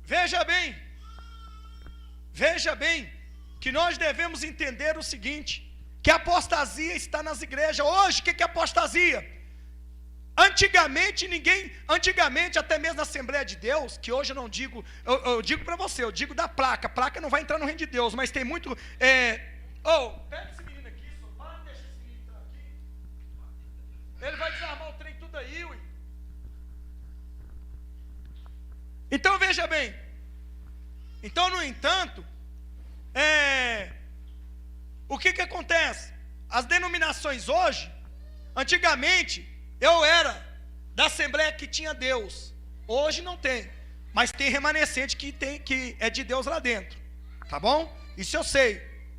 veja bem, que nós devemos entender o seguinte, que a apostasia está nas igrejas. Hoje, o que é apostasia? Antigamente, até mesmo na Assembleia de Deus, que hoje eu não digo, eu digo para você, eu digo da placa. A placa não vai entrar no reino de Deus, mas tem muito, pega esse menino aqui, só veja bem. Então, no entanto, o que acontece? As denominações hoje, antigamente, eu era da Assembleia que tinha Deus. Hoje não tem, mas tem remanescente que é de Deus lá dentro, tá bom? Isso eu sei,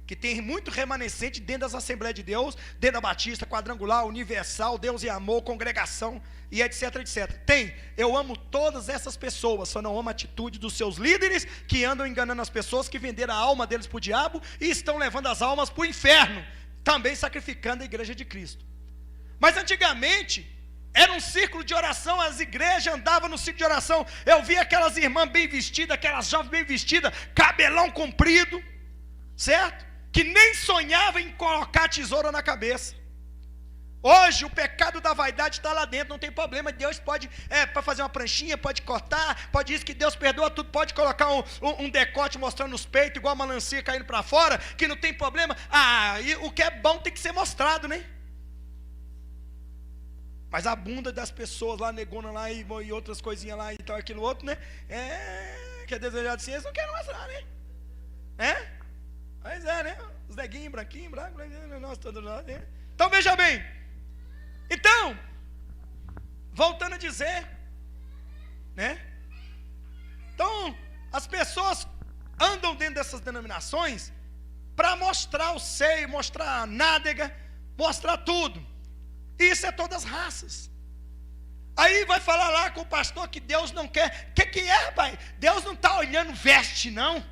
que tem muito remanescente dentro das Assembleias de Deus, dentro da Batista, Quadrangular, Universal, Deus e Amor, Congregação, e etc, etc. Tem, eu amo todas essas pessoas, só não amo a atitude dos seus líderes, que andam enganando as pessoas, que venderam a alma deles para o diabo, e estão levando as almas para o inferno, também sacrificando a igreja de Cristo. Mas antigamente, era um círculo de oração, as igrejas andavam no círculo de oração, eu via aquelas irmãs bem vestidas, aquelas jovens bem vestidas, cabelão comprido, certo? Que nem sonhava em colocar tesoura na cabeça. Hoje o pecado da vaidade está lá dentro, não tem problema. Deus pode, para fazer uma pranchinha, pode cortar, pode isso que Deus perdoa tudo, pode colocar um decote mostrando os peitos, igual uma melancia caindo para fora, que não tem problema. E o que é bom tem que ser mostrado, né? Mas a bunda das pessoas lá, negona lá e outras coisinhas lá e tal, aquilo outro, né? Que é desejado assim, eles não querem mostrar, né? Mas né? Os neguinhos, branquinhos, branco, nós todos lá, né? Então veja bem. Então, voltando a dizer, né? Então, as pessoas andam dentro dessas denominações para mostrar o seio, mostrar a nádega, mostrar tudo. Isso é todas as raças. Aí vai falar lá com o pastor que Deus não quer. Que é, rapaz? Deus não está olhando veste, não.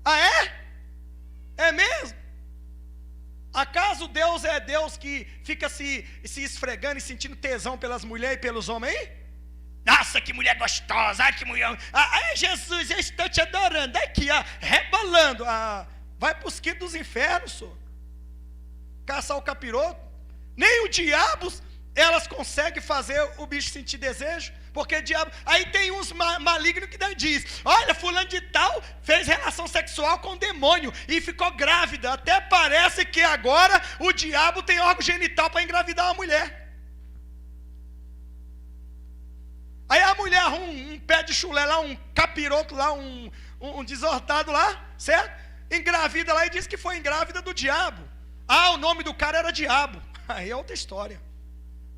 É? É mesmo? Acaso Deus é Deus que fica se esfregando e sentindo tesão pelas mulheres e pelos homens, hein? Nossa, que mulher gostosa, ai que mulher, ai Jesus, eu estou te adorando, aqui ó, rebolando, vai para os quintos dos infernos, senhor. Caçar o capiroto, nem o diabo, elas conseguem fazer o bicho sentir desejo, porque diabo, aí tem uns malignos que diz, olha, fulano de tal fez relação sexual com o demônio e ficou grávida, até parece que agora o diabo tem órgão genital para engravidar uma mulher. Aí a mulher arruma um pé de chulé lá, um capiroto lá, um desortado lá, certo? Engravida lá e diz que foi engrávida do diabo. O nome do cara era diabo, aí é outra história.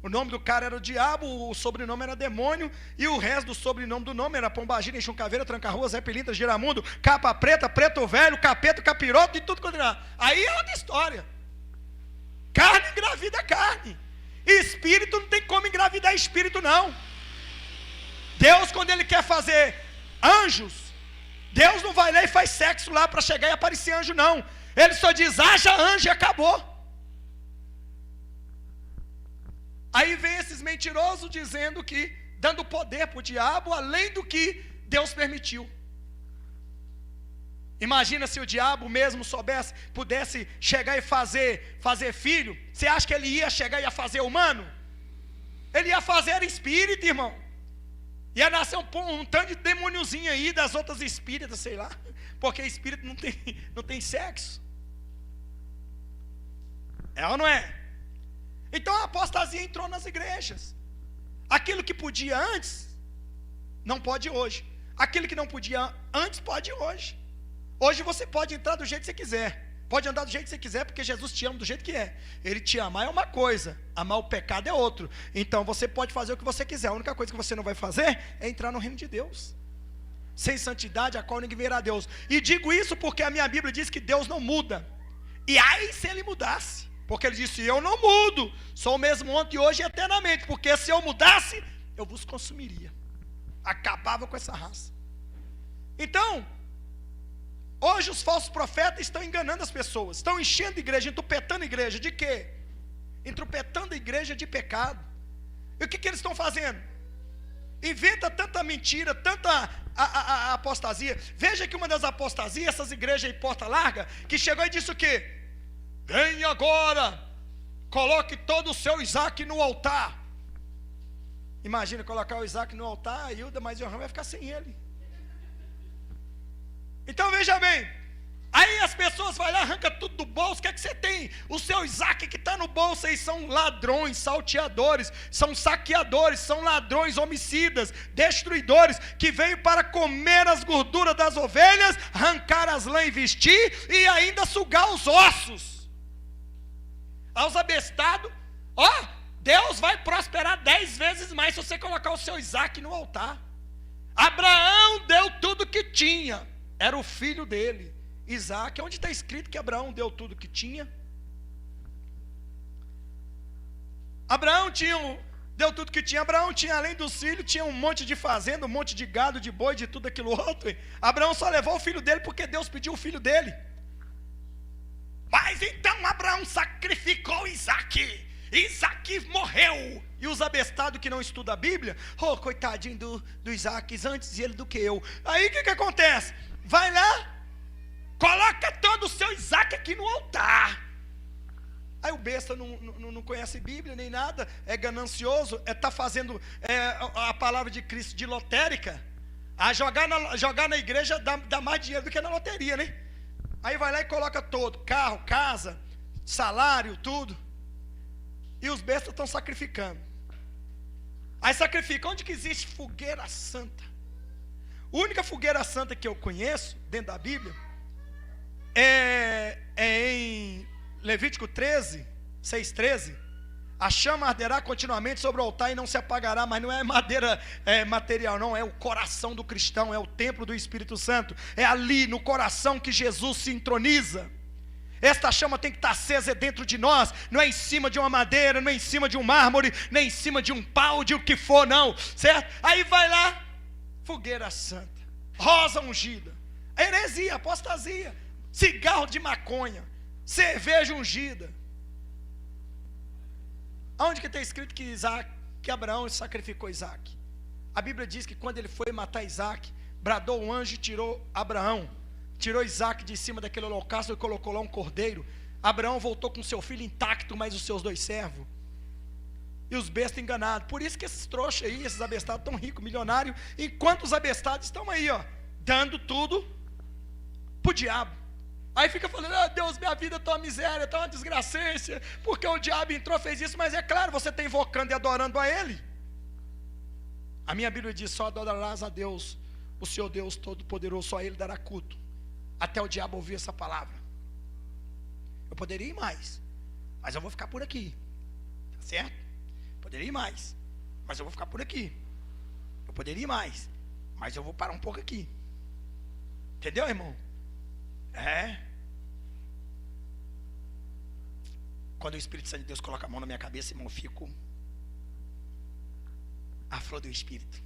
O nome do cara era o diabo, o sobrenome era demônio, e o resto do sobrenome do nome era Pombagira, Enxuncaveira, Tranca-Rua, Zé Pilintra, Giramundo, Capa Preta, Preto Velho, Capeta, Capiroto e tudo quanto era. Aí é outra história. Carne engravida carne. Espírito não tem como engravidar espírito, não. Deus, quando Ele quer fazer anjos, Deus não vai lá e faz sexo lá para chegar e aparecer anjo, não. Ele só diz, haja anjo e acabou. Aí vem esses mentirosos dizendo que, dando poder para o diabo, além do que Deus permitiu. Imagina se o diabo mesmo soubesse, pudesse chegar e fazer filho. Você acha que ele ia chegar e ia fazer humano? Ele ia fazer espírito, irmão. Ia nascer um tanto de demôniozinho aí das outras espíritas, sei lá. Porque espírito não tem sexo. É ou não é? Então a apostasia entrou nas igrejas. Aquilo que podia antes, não pode hoje. Aquilo que não podia antes, pode hoje. Hoje você pode entrar do jeito que você quiser. Pode andar do jeito que você quiser, porque Jesus te ama do jeito que é. Ele te amar é uma coisa, amar o pecado é outro. Então você pode fazer o que você quiser. A única coisa que você não vai fazer é entrar no reino de Deus. Sem santidade, a qual ninguém verá a Deus. E digo isso porque a minha Bíblia diz que Deus não muda. E aí se Ele mudasse. Porque Ele disse, eu não mudo, sou o mesmo ontem, hoje e eternamente. Porque se eu mudasse, eu vos consumiria. Acabava com essa raça. Então, hoje os falsos profetas estão enganando as pessoas. Estão enchendo a igreja, entupetando a igreja. De quê? Entupetando a igreja de pecado. E o que eles estão fazendo? Inventa tanta mentira, tanta a apostasia. Veja que uma das apostasias, essas igrejas em porta larga, que chegou e disse o quê? Vem agora, coloque todo o seu Isaac no altar. Imagina colocar o Isaac no altar, a Hilda, mas o Johan vai ficar sem ele. Então veja bem, Aí as pessoas vão lá, arranca tudo do bolso. O que é que você tem? O seu Isaac que está no bolso aí são ladrões, salteadores, são saqueadores, são ladrões, homicidas, destruidores, que veio para comer as gorduras das ovelhas, arrancar as lãs e vestir, e ainda sugar os ossos. Aos abestados, ó, Deus vai prosperar 10 vezes mais se você colocar o seu Isaac no altar. Abraão deu tudo que tinha, era o filho dele. Isaac, onde está escrito que Abraão deu tudo que tinha? Deu tudo que tinha. Abraão tinha, além dos filhos, tinha um monte de fazenda, um monte de gado, de boi, de tudo aquilo outro. Abraão só levou o filho dele porque Deus pediu o filho dele. Mas então Abraão sacrificou Isaac. Isaac morreu. E os abestados que não estudam a Bíblia, oh, coitadinho do Isaac, antes ele do que eu. Aí o que acontece? Vai lá, coloca todo o seu Isaac aqui no altar. Aí o besta não conhece Bíblia nem nada, é ganancioso, está fazendo a palavra de Cristo de lotérica. A jogar na igreja dá mais dinheiro do que na loteria, né? Aí vai lá e coloca todo, carro, casa, salário, tudo. E os bestas estão sacrificando. Aí sacrifica. Onde que existe fogueira santa? A única fogueira santa que eu conheço dentro da Bíblia é em Levítico 13, 6:13. A chama arderá continuamente sobre o altar e não se apagará. Mas não é madeira material, não. É o coração do cristão, é o templo do Espírito Santo. É ali no coração que Jesus se entroniza. Esta chama tem que estar acesa dentro de nós. Não é em cima de uma madeira, não é em cima de um mármore, nem em cima de um pau, de o que for, não. Certo? Aí vai lá, fogueira santa, rosa ungida, heresia, apostasia, cigarro de maconha, cerveja ungida. Aonde que está escrito que Abraão sacrificou Isaac? A Bíblia diz que quando ele foi matar Isaac, bradou um anjo e tirou Isaac de cima daquele holocausto e colocou lá um cordeiro. Abraão voltou com seu filho intacto, mais os seus 2 servos. E os bestas enganados. Por isso que esses trouxas aí, esses abestados tão ricos, milionários, enquanto os abestados estão aí, ó, dando tudo pro diabo. Aí fica falando, ah, Deus, minha vida está uma miséria, está uma desgracência, porque o diabo entrou, fez isso. Mas é claro, você está invocando e adorando a ele. A minha Bíblia diz, só adorarás a Deus, o Senhor Deus Todo-Poderoso, só a Ele dará culto. Até o diabo ouvir essa palavra. Eu poderia ir mais, mas eu vou ficar por aqui. Tá certo? Poderia ir mais, mas eu vou ficar por aqui. Eu poderia ir mais, mas eu vou parar um pouco aqui. Entendeu, irmão? Quando o Espírito Santo de Deus coloca a mão na minha cabeça, irmão, eu fico a flor do Espírito.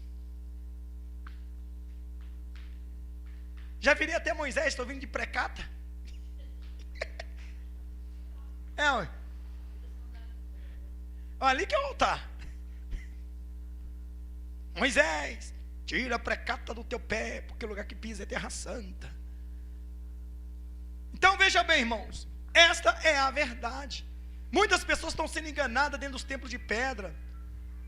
Já virei até Moisés, estou vindo de precata. Ué. Ali que é o altar. Moisés, tira a precata do teu pé, porque o lugar que pisa é terra santa. Então veja bem, irmãos, esta é a verdade. Muitas pessoas estão sendo enganadas dentro dos templos de pedra.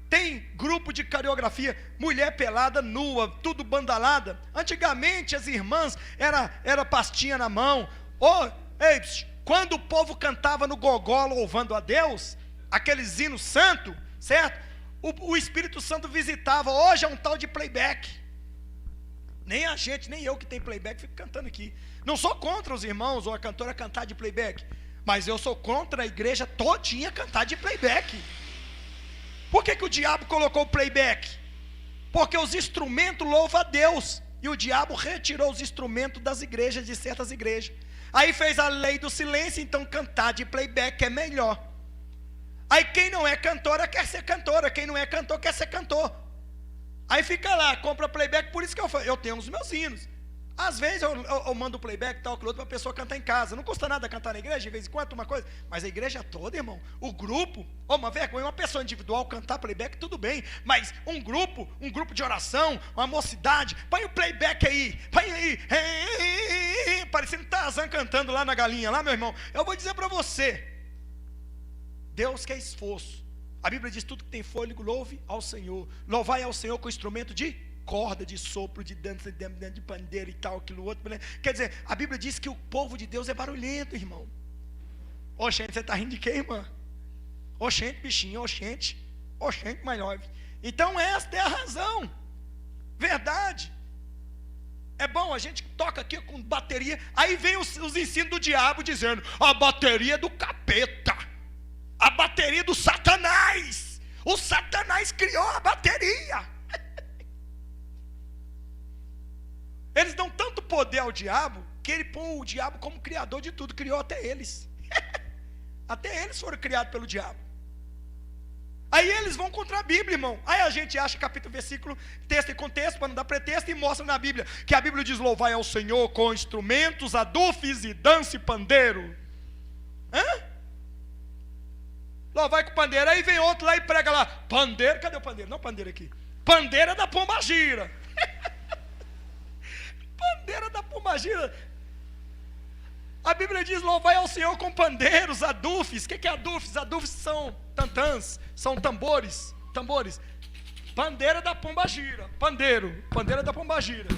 Tem grupo de coreografia, mulher pelada, nua, tudo bandalada. Antigamente as irmãs era pastinha na mão. Quando o povo cantava no gogó louvando a Deus, aqueles hinos santos, certo? O Espírito Santo visitava. Hoje é um tal de playback. Nem a gente, nem eu que tem playback, fico cantando aqui. Não sou contra os irmãos ou a cantora cantar de playback, mas eu sou contra a igreja todinha cantar de playback. Por que o diabo colocou o playback? Porque os instrumentos louvam a Deus, e o diabo retirou os instrumentos das igrejas, de certas igrejas. Aí fez a lei do silêncio, então cantar de playback é melhor. Aí quem não é cantora quer ser cantora, quem não é cantor quer ser cantor. Aí fica lá, compra playback. Por isso que eu tenho os meus hinos. Às vezes eu mando o playback, tal, aquilo outro, para a pessoa cantar em casa. Não custa nada cantar na igreja, de vez em quando, uma coisa. Mas a igreja toda, irmão, o grupo, uma vergonha, uma pessoa individual cantar playback, tudo bem. Mas um grupo de oração, uma mocidade, põe o playback aí, põe aí, parecendo Tarzan cantando lá na galinha, lá, meu irmão. Eu vou dizer para você, Deus quer esforço. A Bíblia diz, tudo que tem fôlego, louve ao Senhor. Louvai ao Senhor com instrumento de corda, de sopro, de dança, de pandeiro e tal, aquilo outro. Quer dizer, a Bíblia diz que o povo de Deus é barulhento, irmão. Oxente, você está rindo de quem, irmã? Oxente, bichinho, oxente, my love. Então esta é a razão. Verdade. É bom, a gente toca aqui com bateria. Aí vem os ensinos do diabo dizendo: a bateria do capeta, a bateria do Satanás. O Satanás criou a bateria. Eles dão tanto poder ao diabo que ele põe o diabo como criador de tudo. Criou até eles. Até eles foram criados pelo diabo. Aí eles vão contra a Bíblia, irmão. Aí a gente acha capítulo, versículo, texto e contexto, para não dar pretexto, e mostra na Bíblia, que a Bíblia diz: louvai ao Senhor com instrumentos, adufes e dança e pandeiro. Louvai com pandeiro. Aí vem outro lá e prega lá: pandeiro, cadê o pandeiro? Não, pandeiro aqui. Pandeiro é da pombagira. Pandeiro é da pombagira. A Bíblia diz: louvai ao Senhor com pandeiros, adufes. O que é adufes? Adufes são tantãs, são tambores. Pandeira da pombagira. Pandeira da pombagira.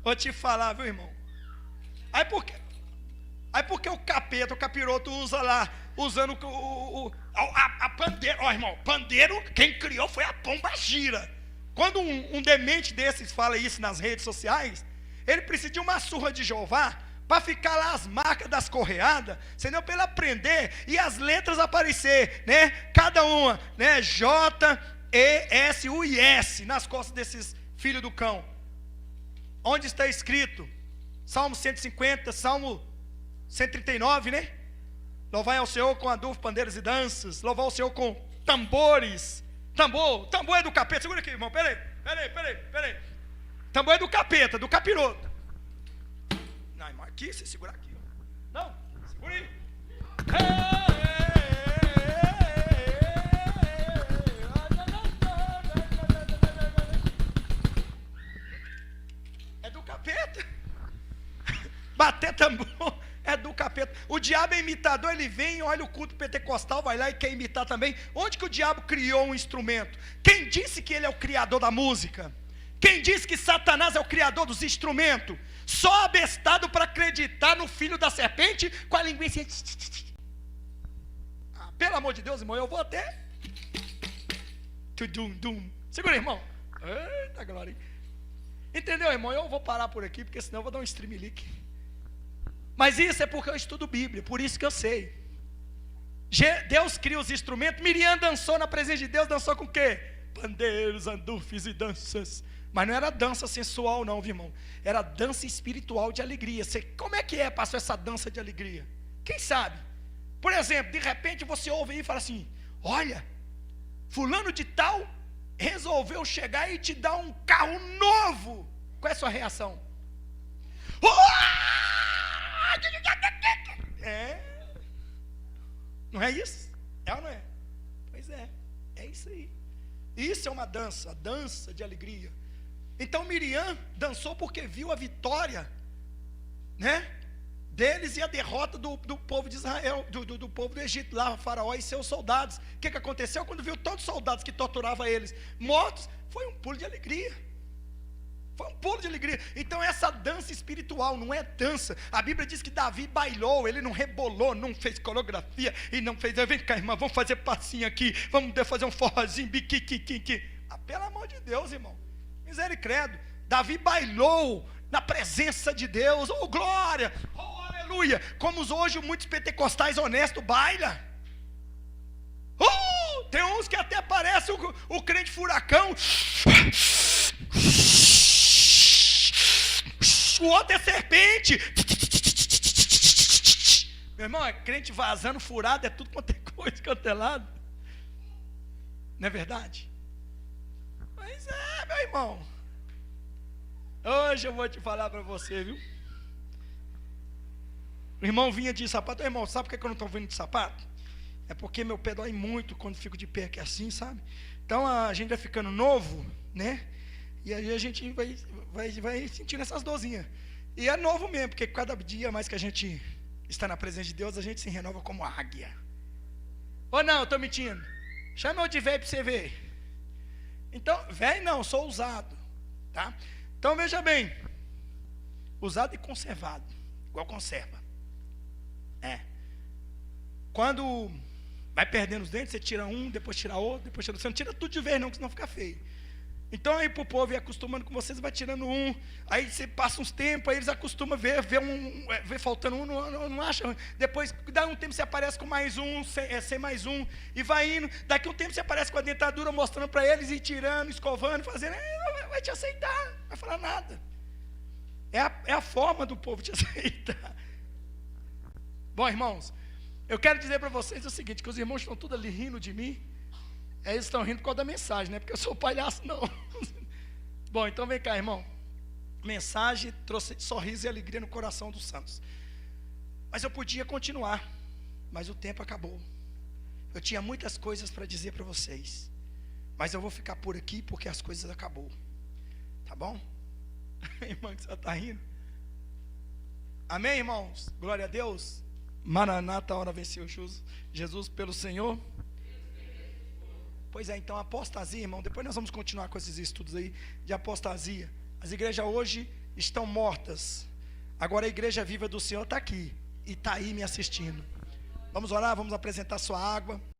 Vou te falar, viu, irmão? Aí porque o capeta, o capiroto usa lá, usando a pandeira. Ó, irmão, pandeiro, quem criou foi a pombagira. Quando um demente desses fala isso nas redes sociais, ele precisa de uma surra de Jeová para ficar lá as marcas das correadas, entendeu? Para ele aprender e as letras aparecer, né? Cada uma, né? J, E, S, U e S nas costas desses filhos do cão. Onde está escrito? Salmo 150, Salmo 139, né? Louvai ao Senhor com adufes, pandeiros e danças. Louvar ao Senhor com tambores. Tambor é do capeta. Segura aqui, irmão, peraí. Tambor é do capeta, do capiroto. Não, irmão, aqui, você segura aqui. Não, segura aí. É do capeta. Bater tambor é do capeta. O diabo é imitador, ele vem, olha o culto pentecostal, vai lá e quer imitar também. Onde que o diabo criou um instrumento? Quem disse que ele é o criador da música? Quem disse que Satanás é o criador dos instrumentos? Só abestado para acreditar no filho da serpente com a linguiça. Pelo amor de Deus, irmão, eu vou até. Segura, irmão. Eita glória. Entendeu, irmão? Eu vou parar por aqui, porque senão eu vou dar um streamlink. Mas isso é porque eu estudo Bíblia, por isso que eu sei. Deus cria os instrumentos. Miriam dançou na presença de Deus, dançou com o quê? Pandeiros, andufes e danças. Mas não era dança sensual não, viu, irmão? Era dança espiritual de alegria. Como é que é, pastor, essa dança de alegria? Quem sabe? Por exemplo, de repente você ouve aí e fala assim: olha, fulano de tal resolveu chegar e te dar um carro novo. Qual é a sua reação? Não é isso? É ou não é? Pois é isso aí. Isso é uma dança, a dança de alegria. Então Miriam dançou porque viu a vitória, né, deles e a derrota do povo de Israel, do povo do Egito, lá Faraó e seus soldados. O que aconteceu? Quando viu todos os soldados que torturavam eles mortos, foi um pulo de alegria. Então essa dança espiritual não é dança. A Bíblia diz que Davi bailou, ele não rebolou, não fez coreografia e não fez: vem cá, irmã, vamos fazer passinho aqui, vamos fazer um forrozinho, biqui. Pelo amor de Deus, irmão, misericórdia. Davi bailou na presença de Deus. Oh glória, oh aleluia. Como hoje muitos pentecostais honestos bailam. Tem uns que até parecem o crente furacão. O outro é serpente. Meu irmão, é crente vazando, furado, é tudo quanto é coisa, quanto é lado. Não é verdade? Mas é, meu irmão. Hoje eu vou te falar para você, viu? O irmão vinha de sapato. Irmão, sabe por que eu não estou vindo de sapato? É porque meu pé dói muito quando fico de pé aqui assim, sabe? Então a gente vai ficando novo, né? E aí a gente vai sentindo essas dorzinhas. E é novo mesmo, porque cada dia mais que a gente está na presença de Deus, a gente se renova como águia. Ou não, eu estou mentindo? Chama eu de velho para você ver. Então, velho não, sou usado. Tá? Então veja bem. Usado e conservado. Igual conserva. Quando vai perdendo os dentes, você tira um, depois tira outro, depois tira outro. Você não tira tudo de vez não, que senão fica feio. Então aí pro povo ir acostumando com vocês, vai tirando um. Aí você passa uns tempos, aí eles acostumam ver faltando um, não acha. Depois, dá um tempo, você aparece com mais um, sem mais um, e vai indo. Daqui um tempo você aparece com a dentadura, mostrando para eles, e tirando, escovando, fazendo. Vai te aceitar, não vai falar nada. É a forma do povo te aceitar. Bom, irmãos, eu quero dizer para vocês o seguinte, que os irmãos estão todos ali rindo de mim. Eles estão rindo por causa da mensagem, não é porque eu sou palhaço, não. Bom, então vem cá, irmão. Mensagem trouxe sorriso e alegria no coração dos santos. Mas eu podia continuar, mas o tempo acabou. Eu tinha muitas coisas para dizer para vocês, mas eu vou ficar por aqui porque as coisas acabou. Tá bom? Irmão, que você está rindo? Amém, irmãos? Glória a Deus. Maranata, a hora venceu Jesus pelo Senhor. Pois é, então apostasia, irmão. Depois nós vamos continuar com esses estudos aí de apostasia. As igrejas hoje estão mortas. Agora a igreja viva do Senhor está aqui e está aí me assistindo. Vamos orar, vamos apresentar sua água.